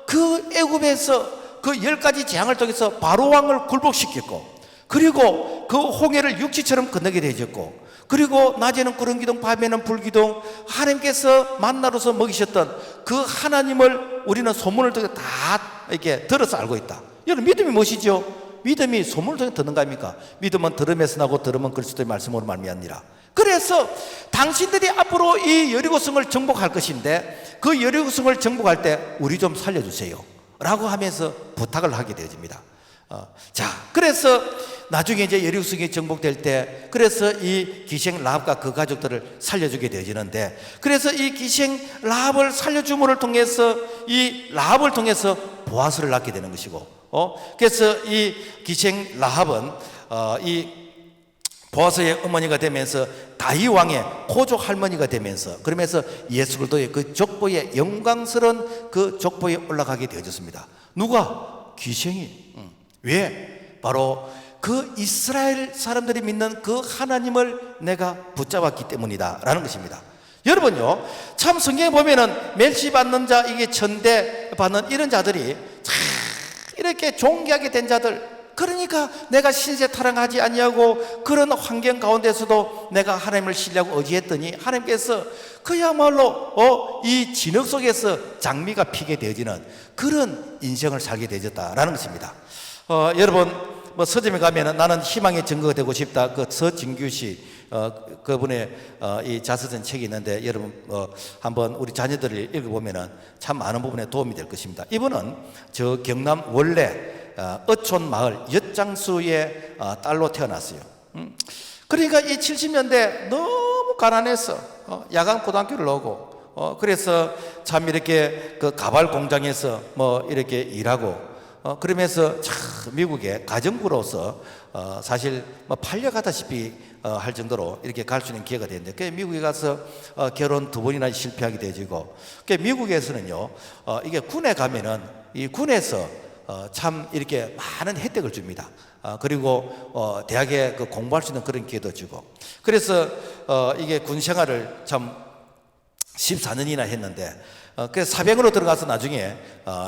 그 애굽에서 그 10가지 재앙을 통해서 바로 왕을 굴복시켰고, 그리고 그 홍해를 육지처럼 건너게 되어졌고, 그리고 낮에는 구름 기둥 밤에는 불 기둥, 하나님께서 만나로서 먹이셨던 그 하나님을 우리는 소문을 통해 다 이렇게 들어서 알고 있다. 여러분, 믿음이 무엇이죠? 믿음이 소문을 통해 듣는 거 아닙니까? 믿음은 들음에서 나고 들음은 그리스도의 말씀으로 말미암니라. 그래서 당신들이 앞으로 이 여리고성을 정복할 것인데, 그 여리고성을 정복할 때 우리 좀 살려주세요 라고 하면서 부탁을 하게 되어집니다. 자, 그래서 나중에 이제 여리고성이 정복될 때, 그래서 이 기생 라합과 그 가족들을 살려주게 되어지는데, 그래서 이 기생 라합을 살려줌을 통해서 이 라합을 통해서 보아스를 낳게 되는 것이고, 그래서 이 기생 라합은 이 보아스의 어머니가 되면서 다윗 왕의 고조 할머니가 되면서, 그러면서 예수 그리스도의 그 족보에 영광스러운 그 족보에 올라가게 되어졌습니다. 누가? 기생이. 왜? 바로 그 이스라엘 사람들이 믿는 그 하나님을 내가 붙잡았기 때문이다 라는 것입니다. 여러분요, 참 성경에 보면은 멸시받는 자, 이게 천대 받는 이런 자들이 참 이렇게 존귀하게 된 자들, 그러니까 내가 신세 타령하지 아니하고 그런 환경 가운데서도 내가 하나님을 신뢰하고 의지했더니 하나님께서 그야말로 이 진흙 속에서 장미가 피게 되어지는 그런 인생을 살게 되어졌다라는 것입니다. 여러분 뭐 서점에 가면은 나는 희망의 증거가 되고 싶다. 그 서진규 씨 그분의 이 자서전 책이 있는데 여러분 한번 우리 자녀들을 읽어보면은 참 많은 부분에 도움이 될 것입니다. 이분은 저 경남 원래 어촌 마을 엿장수의 딸로 태어났어요. 그러니까 이 70년대 너무 가난해서 야간 고등학교를 나오고 그래서 참 이렇게 그 가발 공장에서 뭐 이렇게 일하고 그러면서 참 미국의 가정부로서 사실 뭐 팔려가다시피 할 정도로 이렇게 갈 수 있는 기회가 됐는데 그 미국에 가서 결혼 2번이나 실패하게 되어지고 그 미국에서는요 이게 군에 가면은 이 군에서 참 이렇게 많은 혜택을 줍니다. 그리고 대학에 그 공부할 수 있는 그런 기회도 주고 그래서 이게 군 생활을 참 14년이나 했는데 그래서 사병으로 들어가서 나중에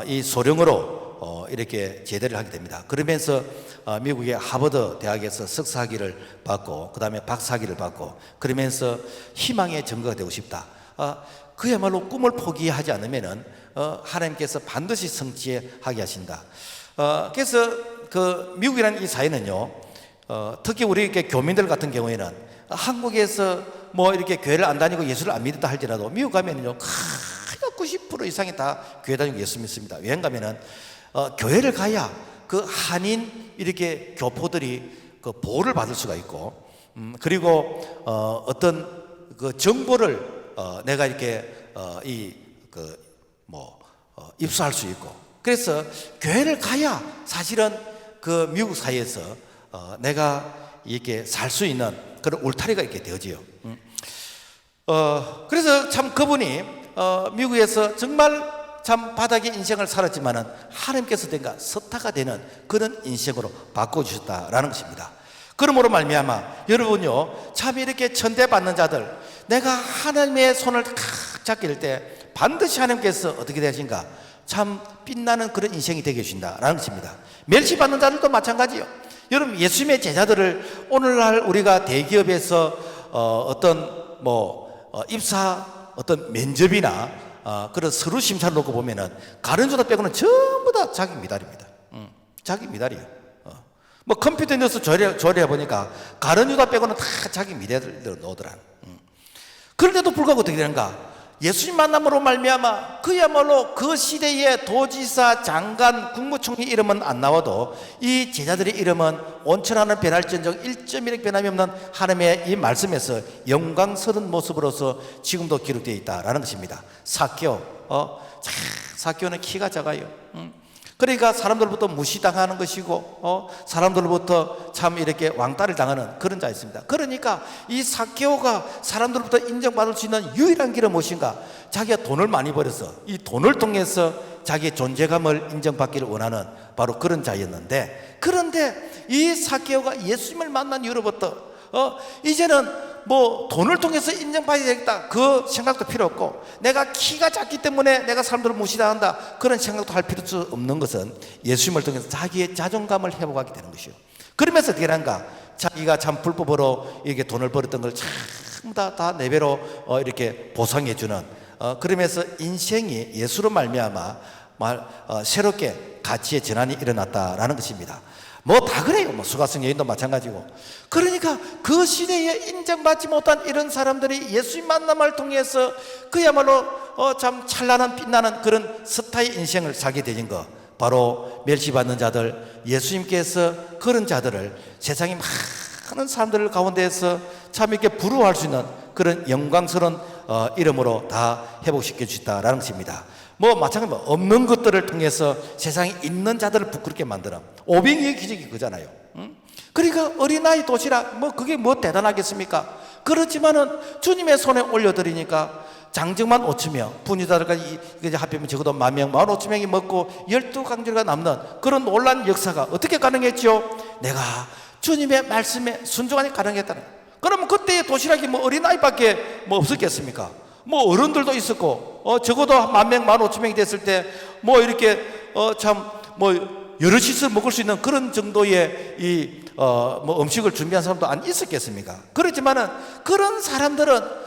이 소령으로 이렇게 제대를 하게 됩니다. 그러면서 미국의 하버드 대학에서 석사학위를 받고 그 다음에 박사학위를 받고 그러면서 희망의 증거가 되고 싶다. 그야말로 꿈을 포기하지 않으면은 하나님께서 반드시 성취하게 하신다. 그래서 그 미국이라는 이 사회는요, 특히 우리 이렇게 교민들 같은 경우에는 한국에서 뭐 이렇게 교회를 안 다니고 예수를 안 믿었다 할지라도 미국 가면은요, 90% 이상이 다 교회 다니고 예수 믿습니다. 여행 가면은 교회를 가야 그 한인 이렇게 교포들이 그 보호를 받을 수가 있고, 그리고 어떤 그 정보를 내가 이렇게 입수할 수 있고, 그래서 교회를 가야 사실은 그 미국 사회에서 내가 이렇게 살 수 있는 그런 울타리가 있게 되어지요. 그래서 참 그분이 미국에서 정말 참 바닥의 인생을 살았지만은 하나님께서 된가 서타가 되는 그런 인생으로 바꿔주셨다라는 것입니다. 그러므로 말미암아 여러분요 참 이렇게 천대받는 자들 내가 하나님의 손을 탁 잡게 될 때 반드시 하나님께서 어떻게 되신가 참 빛나는 그런 인생이 되게 해주신다라는 것입니다. 멸시받는 자들도 마찬가지요. 여러분 예수님의 제자들을 오늘날 우리가 대기업에서 어떤 입사 어떤 면접이나 그런 서류 심사를 놓고 보면은 가룟주다 빼고는 전부 다 자기 미달입니다. 자기 미달이에요. 뭐 컴퓨터 뉴스 조회해 보니까 가룟유다 빼고는 다 자기 미래를 넣더라. 그런데도 불구하고 어떻게 되는가? 예수님 만남으로 말미암아 그야말로 그 시대의 도지사, 장관, 국무총리 이름은 안 나와도 이 제자들의 이름은 온천하는 변할지언정 1.1획 변함이 없는 하나님의 이 말씀에서 영광스러운 모습으로서 지금도 기록되어 있다라는 것입니다. 사개오, 사개오는 키가 작아요. 그러니까 사람들부터 무시당하는 것이고 사람들로부터 참 이렇게 왕따를 당하는 그런 자였습니다. 그러니까 이 사개오가 사람들로부터 인정받을 수 있는 유일한 길은 무엇인가? 자기가 돈을 많이 벌어서 이 돈을 통해서 자기의 존재감을 인정받기를 원하는 바로 그런 자였는데, 그런데 이 사개오가 예수님을 만난 이후로부터 이제는 뭐 돈을 통해서 인정받아야 되겠다 그 생각도 필요 없고, 내가 키가 작기 때문에 내가 사람들을 무시당한다 그런 생각도 할 필요 없는 것은 예수님을 통해서 자기의 자존감을 회복하게 되는 것이요. 그러면서 어떻게 하는가? 자기가 참 불법으로 이렇게 돈을 벌었던 걸 전부 다 내배로 이렇게 보상해 주는 그러면서 인생이 예수로 말미암아 새롭게 가치의 전환이 일어났다라는 것입니다. 뭐 다 그래요. 뭐 수가성 여인도 마찬가지고. 그러니까 그 시대에 인정받지 못한 이런 사람들이 예수님 만남을 통해서 그야말로 참 찬란한 빛나는 그런 스타의 인생을 살게 되는 것, 바로 멸시받는 자들, 예수님께서 그런 자들을 세상의 많은 사람들 가운데에서 참 이렇게 부러워할 수 있는 그런 영광스러운 이름으로 다 회복시켜 주셨다라는 것입니다. 뭐 마찬가지로 없는 것들을 통해서 세상에 있는 자들을 부끄럽게 만드는 오병이의 기적이 그잖아요. 그러니까 어린아이 도시락 뭐 그게 뭐 대단하겠습니까? 그렇지만은 주님의 손에 올려드리니까 장정만 5,000명, 분유자들까지 합하면 적어도 10,000명, 15,000명이 먹고 12강주가 남는 그런 놀라운 역사가 어떻게 가능했죠? 내가 주님의 말씀에 순종하니 가능했다는. 그러면 그때의 도시락이 뭐 어린아이밖에 뭐 없었겠습니까? 뭐 어른들도 있었고 적어도 10,000명, 15,000명이 됐을 때 뭐 이렇게 참 뭐 여럿이서 먹을 수 있는 그런 정도의 뭐 음식을 준비한 사람도 안 있었겠습니까? 그렇지만은 그런 사람들은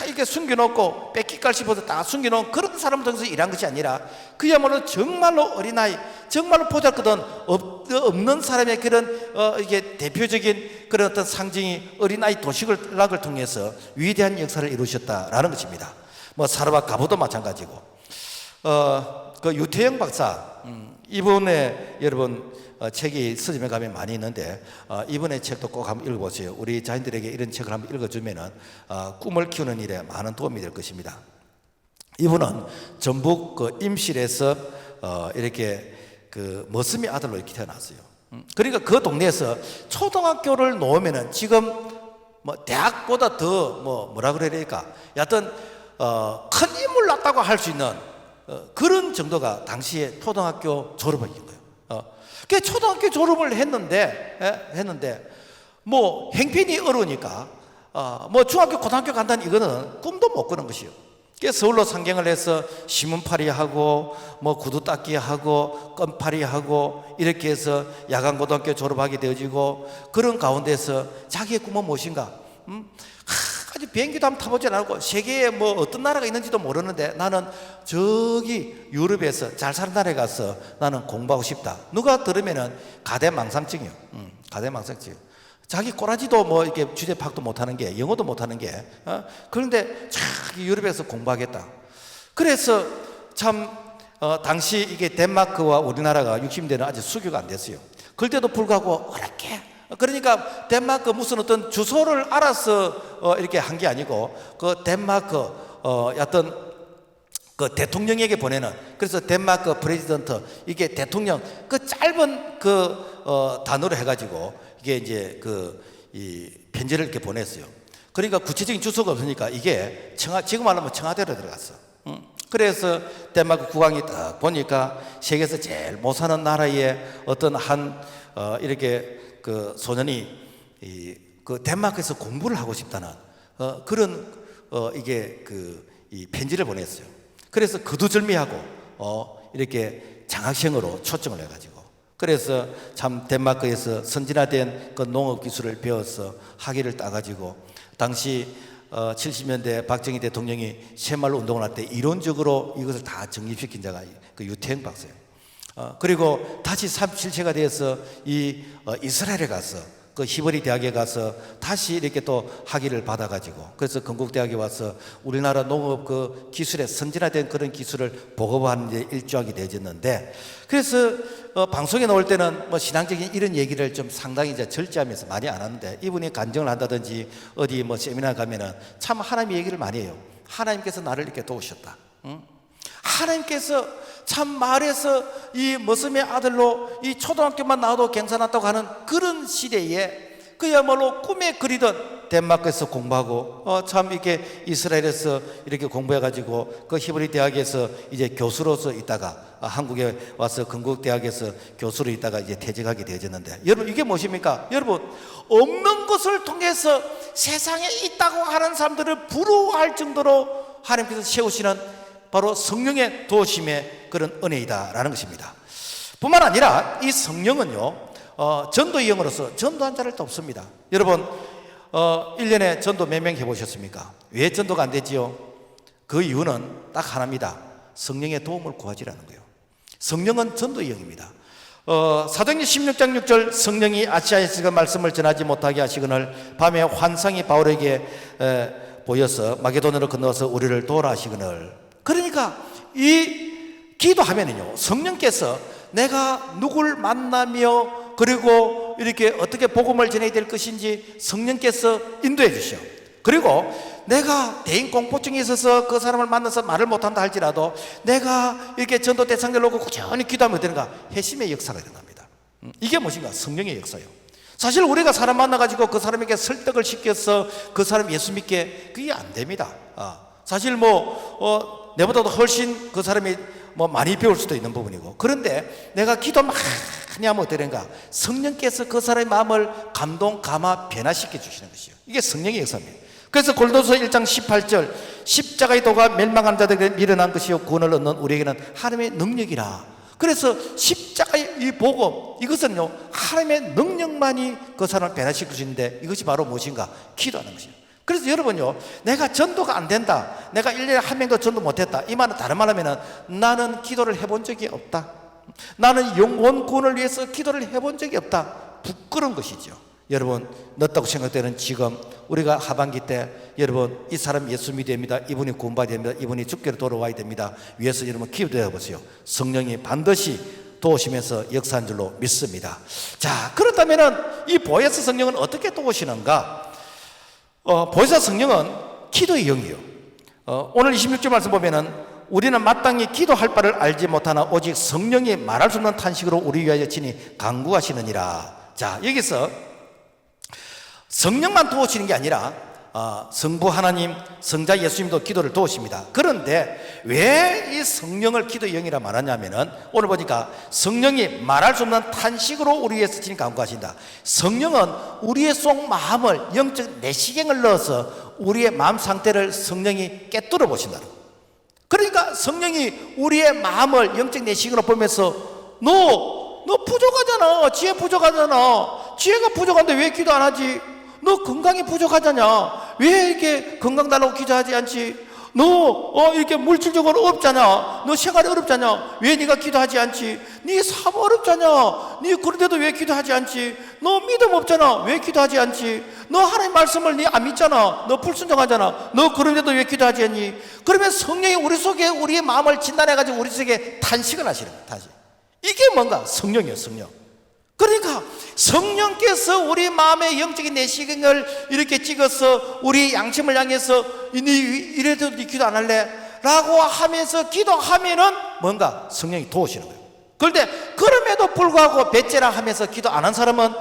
이게 숨겨놓고 뺏기깔 싶어서 다 숨겨놓은 그런 사람 중에서 일한 것이 아니라 그야말로 정말로 어린아이, 정말로 보잘것없는 없는 사람의 그런 이게 대표적인 그런 어떤 상징이 어린아이 도시락을 통해서 위대한 역사를 이루셨다라는 것입니다. 뭐 사르밧 가보도 마찬가지고. 그 유태영 박사, 이번에 여러분 책이 서점에 가면 많이 있는데 이번에 책도 꼭 한번 읽어보세요. 우리 자녀들에게 이런 책을 한번 읽어주면은 꿈을 키우는 일에 많은 도움이 될 것입니다. 이분은 전북 그 임실에서 이렇게 그 머슴의 아들로 이렇게 태어났어요. 그러니까 그 동네에서 초등학교를 놓으면은 지금 뭐 대학보다 더 뭐라 그래야 될까? 여하튼 큰 인물 났다고 할 수 있는 그런 정도가 당시에 초등학교 졸업인 거예요. 그 초등학교 졸업을 했는데 뭐 행편이 어려우니까 뭐 중학교 고등학교 간다는 이거는 꿈도 못 꾸는 것이요. 그래서 서울로 상경을 해서 신문팔이 하고 뭐 구두 닦기 하고 껌팔이 하고 이렇게 해서 야간 고등학교 졸업하게 되어지고 그런 가운데서 자기의 꿈은 무엇인가? 아주 비행기도 한번 타보지 않고 세계에 뭐 어떤 나라가 있는지도 모르는데 나는 저기 유럽에서 잘 사는 나라에 가서 나는 공부하고 싶다. 누가 들으면은 가대망상증이요. 가대망상증. 자기 꼬라지도 뭐 이렇게 주제 파악도 못하는 게 영어도 못하는 게 그런데 자기 유럽에서 공부하겠다. 그래서 참 당시 이게 덴마크와 우리나라가 60대는 아직 수교가 안 됐어요. 그때도 불구하고 어렵게 그러니까 덴마크 무슨 어떤 주소를 알아서 이렇게 한 게 아니고 그 덴마크 어떤 그 대통령에게 보내는 그래서 덴마크 프레지던트 이게 대통령 그 짧은 그 단어로 해가지고 이게 이제 이 편지를 이렇게 보냈어요. 그러니까 구체적인 주소가 없으니까 이게 지금 말하면 청와대로 들어갔어. 그래서 덴마크 국왕이 딱 보니까 세계에서 제일 못 사는 나라의 어떤 한 이렇게 그 소년이 그 덴마크에서 공부를 하고 싶다는 그런 이게 이 편지를 보냈어요. 그래서 거두절미하고 이렇게 장학생으로 초청을 해가지고 그래서 참 덴마크에서 선진화된 그 농업 기술을 배워서 학위를 따가지고 당시 70년대 박정희 대통령이 새마을 운동을 할 때 이론적으로 이것을 다 정립시킨 자가 그 유태영 박사예요. 그리고 다시 37세가 되어서 이스라엘에 가서 그 히브리 대학에 가서 다시 이렇게 또 학위를 받아가지고 그래서 건국대학에 와서 우리나라 농업 그 기술에 선진화된 그런 기술을 보급하는 데 일조하게 되어졌는데 그래서 방송에 나올 때는 뭐 신앙적인 이런 얘기를 좀 상당히 이제 절제하면서 많이 안 하는데 이분이 간증을 한다든지 어디 뭐 세미나 가면은 참 하나님의 얘기를 많이 해요. 하나님께서 나를 이렇게 도우셨다. 하나님께서 참 마을에서 이 머슴의 아들로 이 초등학교만 나와도 괜찮았다고 하는 그런 시대에 그야말로 꿈에 그리던 덴마크에서 공부하고 참 이렇게 이스라엘에서 이렇게 공부해가지고 그 히브리 대학에서 이제 교수로서 있다가 한국에 와서 건국대학에서 교수로 있다가 이제 퇴직하게 되어졌는데 여러분 이게 무엇입니까? 여러분 없는 것을 통해서 세상에 있다고 하는 사람들을 부러워할 정도로 하나님께서 세우시는 바로 성령의 도우심의 그런 은혜이다라는 것입니다. 뿐만 아니라 이 성령은요 전도의 영으로서 전도한 자를 또 없습니다. 여러분 1년에 전도 몇 명 해보셨습니까? 왜 전도가 안 되지요? 그 이유는 딱 하나입니다. 성령의 도움을 구하지라는 거예요. 성령은 전도의 영입니다. 사도행전 16장 6절 성령이 아시아에서 말씀을 전하지 못하게 하시거늘 밤에 환상이 바울에게 보여서 마게도냐로 건너와서 우리를 도우라 하시거늘 그러니까 이 기도하면은요 성령께서 내가 누굴 만나며 그리고 이렇게 어떻게 복음을 전해야 될 것인지 성령께서 인도해 주셔. 그리고 내가 대인 공포증이 있어서 그 사람을 만나서 말을 못한다 할지라도 내가 이렇게 전도 대상자를 놓고 꾸준히 기도하면 되는가 회심의 역사가 일어납니다. 이게 무엇인가? 성령의 역사예요. 사실 우리가 사람 만나가지고 그 사람에게 설득을 시켜서 그 사람 예수 믿게 그게 안 됩니다. 사실 내보다도 훨씬 그 사람이 많이 배울 수도 있는 부분이고 그런데 내가 기도 많이 하면 어떻게 되는가? 성령께서 그 사람의 마음을 감동, 감화, 변화시켜 주시는 것이요. 이게 성령의 역사입니다. 그래서 골도서 1장 18절 십자가의 도가 멸망한 자들에게 미련한 것이요 구원을 얻는 우리에게는 하나님의 능력이라. 그래서 십자가의 이 복음, 이것은요 하나님의 능력만이 그 사람을 변화시킬 수 있는데, 이것이 바로 무엇인가? 기도하는 것이에요. 그래서 여러분요, 내가 전도가 안 된다, 내가 1년에 한 명도 전도 못했다, 이 말은 다른 말 하면은 나는 기도를 해본 적이 없다, 나는 영혼 구원을 위해서 기도를 해본 적이 없다, 부끄러운 것이죠. 여러분, 늦다고 생각되는 지금 우리가 하반기 때 여러분, 이 사람 예수 믿어야 됩니다, 이분이 구원받아야 됩니다, 이분이 주께로 돌아와야 됩니다, 위해서 여러분 기도해 보세요. 성령이 반드시 도우시면서 역사한 줄로 믿습니다. 자, 그렇다면은 이 보혜사 성령은 어떻게 도우시는가? 보혜사 성령은 기도의 영이에요. 오늘 26절 말씀 보면은 우리는 마땅히 기도할 바를 알지 못하나 오직 성령이 말할 수 없는 탄식으로 우리 위하여 친히 간구하시느니라. 자, 여기서 성령만 도우시는 게 아니라 성부 하나님, 성자 예수님도 기도를 도우십니다. 그런데 왜 이 성령을 기도의 영이라 말하냐면은, 오늘 보니까 성령이 말할 수 없는 탄식으로 우리 위해서 친히 간구하신다. 성령은 우리의 속 마음을, 영적 내시경을 넣어서 우리의 마음 상태를 성령이 깨뚫어 보신다. 그러니까 성령이 우리의 마음을 영적 내시경으로 보면서 너 부족하잖아, 지혜 부족하잖아, 지혜가 부족한데 왜 기도 안 하지? 너 건강이 부족하잖아, 왜 이렇게 건강 달라고 기도하지 않지? 너 이렇게 물질적으로 없잖아, 너 생활이 어렵잖아, 왜 네가 기도하지 않지? 네 삶 어렵잖아, 네 그런데도 왜 기도하지 않지? 너 믿음 없잖아, 왜 기도하지 않지? 너 하나님 말씀을 네 안 믿잖아, 너 불순종하잖아, 너 그런데도 왜 기도하지 않니? 그러면 성령이 우리 속에 우리의 마음을 진단해가지고 우리 속에 탄식을 하시는 거예요. 탄식. 이게 뭔가? 성령이에요, 성령. 그러니까 성령께서 우리 마음의 영적인 내시경을 이렇게 찍어서 우리 양심을 향해서 이래도 네 기도 안 할래? 라고 하면서 기도하면은 뭔가 성령이 도우시는 거예요. 그런데 그럼에도 불구하고 배째라 하면서 기도 안 한 사람은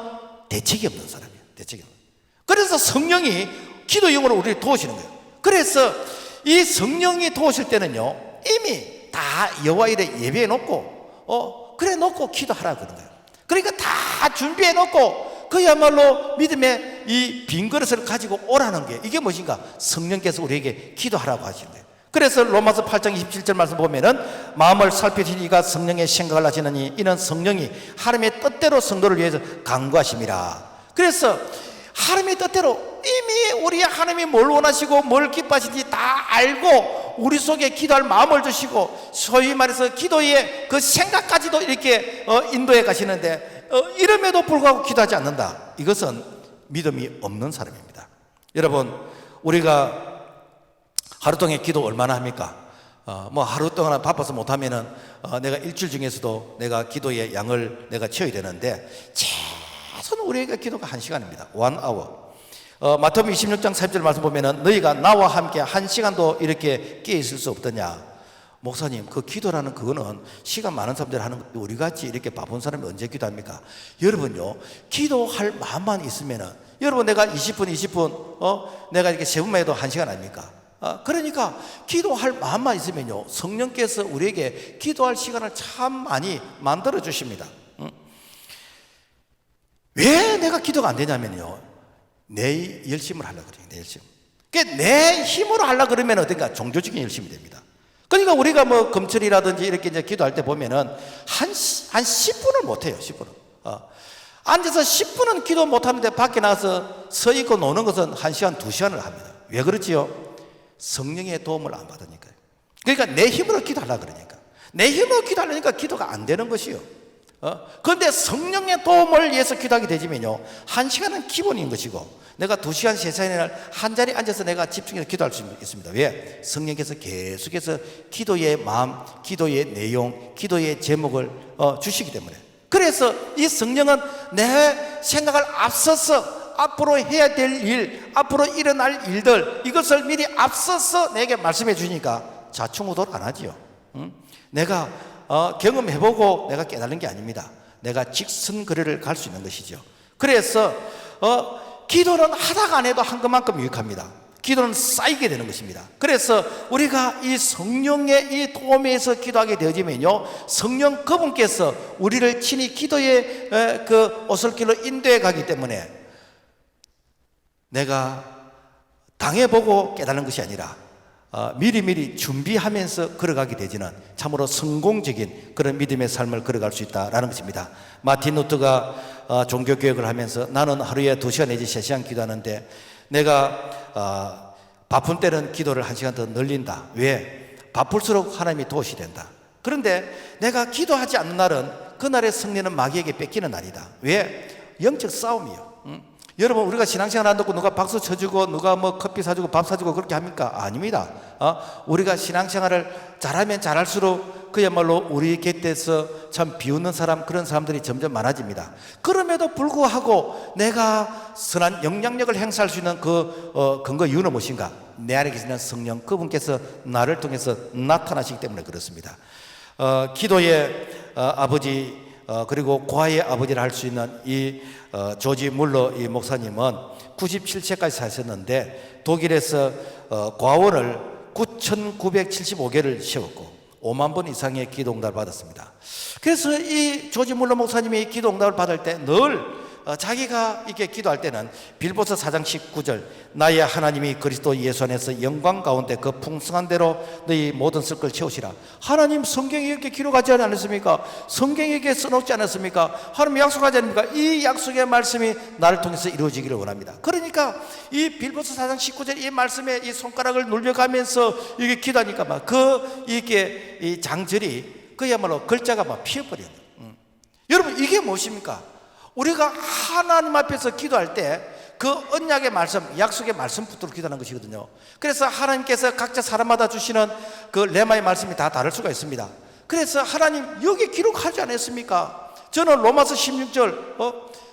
대책이 없는 사람이에요. 대책이 없는. 그래서 성령이 기도 영으로 우리를 도우시는 거예요. 그래서 이 성령이 도우실 때는요, 이미 다 여호와 이래 예배해 놓고 그래 놓고 기도하라 그러는 거예요. 그러니까 다 준비해 놓고 그야말로 믿음의 이 빈 그릇을 가지고 오라는 게, 이게 무엇인가? 성령께서 우리에게 기도하라고 하시는 거예요. 그래서 로마서 8장 27절 말씀 보면은 마음을 살피시니가 성령의 생각을 하시느니 이는 성령이 하나님의 뜻대로 성도를 위해서 간구하심이라. 그래서 하나님의 뜻대로 이미 우리 하나님이 뭘 원하시고 뭘 기뻐하시는지 다 알고 우리 속에 기도할 마음을 주시고, 소위 말해서 기도의 그 생각까지도 이렇게 인도해 가시는데 이름에도 불구하고 기도하지 않는다. 이것은 믿음이 없는 사람입니다. 여러분, 우리가 하루 동안 기도 얼마나 합니까? 뭐 하루 동안 바빠서 못하면은 내가 일주일 중에서도 내가 기도의 양을 내가 채워야 되는데, 최소는 우리에게 기도가 1시간입니다. 1 hour. 마태복음 26장 30절 말씀 보면은 너희가 나와 함께 1시간도 이렇게 깨어 있을 수 없더냐. 목사님, 그 기도라는 그거는 시간 많은 사람들 하는, 우리같이 이렇게 바쁜 사람이 언제 기도합니까? 여러분요, 기도할 마음만 있으면은, 여러분 내가 20분 내가 이렇게 세 분만 해도 1시간 아닙니까? 그러니까 기도할 마음만 있으면요, 성령께서 우리에게 기도할 시간을 참 많이 만들어 주십니다. 왜 내가 기도가 안 되냐면요, 내 열심을 하려고 그래요. 내 열심. 그러니까 내 힘으로 하려고 그러면 어딘가 종교적인 열심이 됩니다. 그러니까 우리가 뭐 금철이라든지 이렇게 이제 기도할 때 보면은 한 10분을 못 해요. 10분은. 앉아서 10분은 기도 못 하는데 밖에 나가서 서 있고 노는 것은 1시간, 2시간을 합니다. 왜 그렇지요? 성령의 도움을 안 받으니까요. 그러니까 내 힘으로 기도하려고 그러니까. 내 힘으로 기도하려니까 기도가 안 되는 것이요. 그런데 성령의 도움을 위해서 기도하게 되지면요, 1시간은 기본인 것이고, 내가 2시간, 3시간을 한 자리에 앉아서 내가 집중해서 기도할 수 있습니다. 왜? 성령께서 계속해서 기도의 마음, 기도의 내용, 기도의 제목을 주시기 때문에. 그래서 이 성령은 내 생각을 앞서서 앞으로 해야 될 일, 앞으로 일어날 일들, 이것을 미리 앞서서 내게 말씀해 주니까 좌충우돌 안 하지요. 내가 경험해보고 내가 깨달은 게 아닙니다. 내가 직선거리를 갈 수 있는 것이죠. 그래서 기도는 하다가 안 해도 한 것만큼 유익합니다. 기도는 쌓이게 되는 것입니다. 그래서 우리가 이 성령의 이 도움에서 기도하게 되어지면요, 성령 그분께서 우리를 친히 기도의 그 오솔길로 인도해 가기 때문에 내가 당해보고 깨달은 것이 아니라 미리미리 준비하면서 걸어가게 되지는 참으로 성공적인 그런 믿음의 삶을 걸어갈 수 있다라는 것입니다. 마틴 루터가 종교개혁을 하면서 나는 하루에 2시간 내지 3시간 기도하는데 내가 바쁜 때는 기도를 1시간 더 늘린다. 왜? 바쁠수록 하나님이 도우시 된다. 그런데 내가 기도하지 않는 날은 그날의 승리는 마귀에게 뺏기는 날이다. 왜? 영적 싸움이요. 여러분, 우리가 신앙생활 한다고 누가 박수 쳐주고 누가 뭐 커피 사주고 밥 사주고 그렇게 합니까? 아닙니다. 우리가 신앙생활을 잘하면 잘할수록 그야말로 우리 곁에서 참 비웃는 사람, 그런 사람들이 점점 많아집니다. 그럼에도 불구하고 내가 선한 영향력을 행사할 수 있는 그 근거 이유는 무엇인가? 내 안에 계시는 성령, 그분께서 나를 통해서 나타나시기 때문에 그렇습니다. 기도의 아버지, 그리고 과의 아버지를 할 수 있는 이 조지 물러 이 목사님은 97세까지 사셨는데 독일에서 과원을 9,975개를 세웠고 5만 번 이상의 기도 응답을 받았습니다. 그래서 이 조지 물러 목사님이 기도 응답을 받을 때 늘 자기가 이렇게 기도할 때는 빌보서 4장 19절 나의 하나님이 그리스도 예수 안에서 영광 가운데 그 풍성한 대로 너희 모든 쓸 걸 채우시라. 하나님 성경에 이렇게 기록하지 않았습니까? 성경에 이렇게 써놓지 않았습니까? 하나님 약속하지 않습니까? 이 약속의 말씀이 나를 통해서 이루어지기를 원합니다. 그러니까 이 빌보서 4장 19절 이 말씀에 이 손가락을 눌려가면서 이게 기도하니까 막 이게 이 장절이 그야말로 글자가 막 피어버려요. 여러분, 이게 무엇입니까? 우리가 하나님 앞에서 기도할 때 그 언약의 말씀, 약속의 말씀 붙들고 기도하는 것이거든요. 그래서 하나님께서 각자 사람마다 주시는 그 레마의 말씀이 다 다를 수가 있습니다. 그래서 하나님 여기 기록하지 않았습니까? 저는 로마서 16절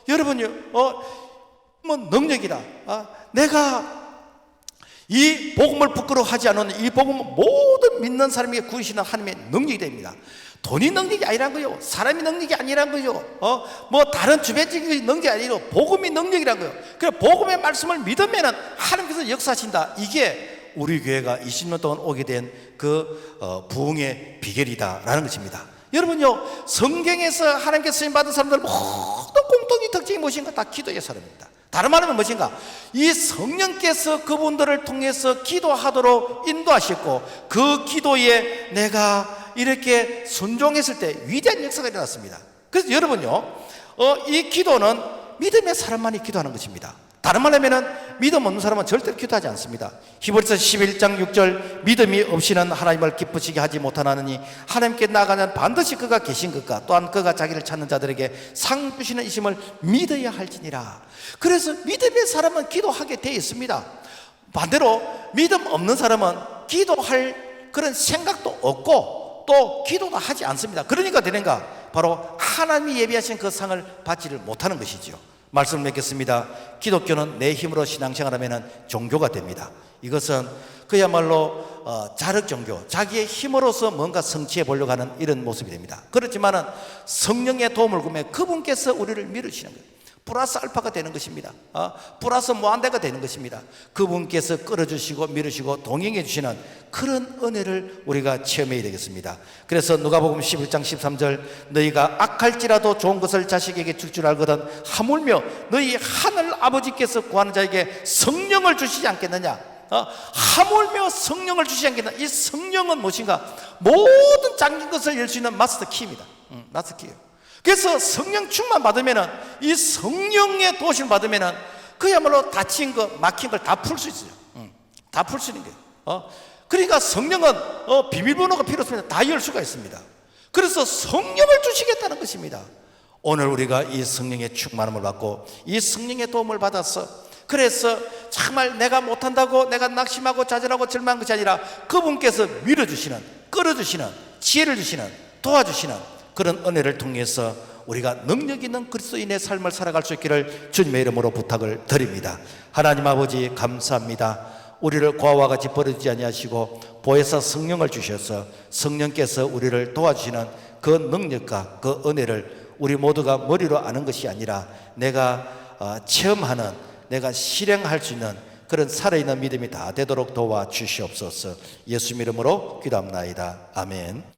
여러분요 뭐 능력이다. 내가 이 복음을 부끄러워하지 않는 이 복음은 모든 믿는 사람에게 구하시는 하나님의 능력이 됩니다. 돈이 능력이 아니란 거요. 사람이 능력이 아니란 거요. 뭐 다른 주변적인 능력이 아니고 복음이 능력이란 거요. 그래 복음의 말씀을 믿으면은 하나님께서 역사하신다. 이게 우리 교회가 20년 동안 오게 된 그 부흥의 비결이다라는 것입니다. 여러분요, 성경에서 하나님께서 쓰임 받은 사람들 모두 공통의 특징이 무엇인가? 다 기도의 사람입니다. 다른 말하면 무엇인가? 이 성령께서 그분들을 통해서 기도하도록 인도하셨고 그 기도에 내가 이렇게 순종했을 때 위대한 역사가 일어났습니다. 그래서 여러분요, 이 기도는 믿음의 사람만이 기도하는 것입니다. 다른 말로 하면은 믿음 없는 사람은 절대로 기도하지 않습니다. 히브리서 11장 6절 믿음이 없이는 하나님을 기쁘시게 하지 못하나니 하나님께 나아가는 반드시 그가 계신 것과 또한 그가 자기를 찾는 자들에게 상 주시는 이심을 믿어야 할지니라. 그래서 믿음의 사람은 기도하게 되어 있습니다. 반대로 믿음 없는 사람은 기도할 그런 생각도 없고 또 기도도 하지 않습니다. 그러니까 되는가? 바로 하나님이 예비하신 그 상을 받지를 못하는 것이죠. 말씀을 맺겠습니다. 기독교는 내 힘으로 신앙생활하면 종교가 됩니다. 이것은 그야말로 자력 종교, 자기의 힘으로서 뭔가 성취해 보려고 하는 이런 모습이 됩니다. 그렇지만은 성령의 도움을 구하면 그분께서 우리를 밀으시는 거예요. 플러스 알파가 되는 것입니다. 플러스 무한대가 되는 것입니다. 그분께서 끌어주시고 밀으시고 동행해 주시는 그런 은혜를 우리가 체험해야 되겠습니다. 그래서 누가복음 11장 13절 너희가 악할지라도 좋은 것을 자식에게 줄 줄 알거든 하물며 너희 하늘 아버지께서 구하는 자에게 성령을 주시지 않겠느냐. 하물며 성령을 주시지 않겠느냐. 이 성령은 무엇인가? 모든 잠긴 것을 열 수 있는 마스터 키입니다. 마스터 키예요. 그래서 성령 충만 받으면은 이 성령의 도심을 받으면은 그야말로 닫힌 거, 막힌 걸 다 풀 수 있어요. 다 풀 수 있는 거예요. 그러니까 성령은 비밀번호가 필요 없습니다. 다 열 수가 있습니다. 그래서 성령을 주시겠다는 것입니다. 오늘 우리가 이 성령의 충만함을 받고 이 성령의 도움을 받아서 그래서 정말 내가 못한다고 내가 낙심하고 좌절하고 절망한 것이 아니라 그분께서 밀어주시는, 끌어주시는, 지혜를 주시는, 도와주시는 그런 은혜를 통해서 우리가 능력 있는 그리스도인의 삶을 살아갈 수 있기를 주님의 이름으로 부탁을 드립니다. 하나님 아버지 감사합니다. 우리를 고아와 같이 버리지 아니하시고 보혜사 성령을 주셔서 성령께서 우리를 도와주시는 그 능력과 그 은혜를 우리 모두가 머리로 아는 것이 아니라 내가 체험하는, 내가 실행할 수 있는 그런 살아있는 믿음이 다 되도록 도와주시옵소서. 예수 이름으로 기도합나이다. 아멘.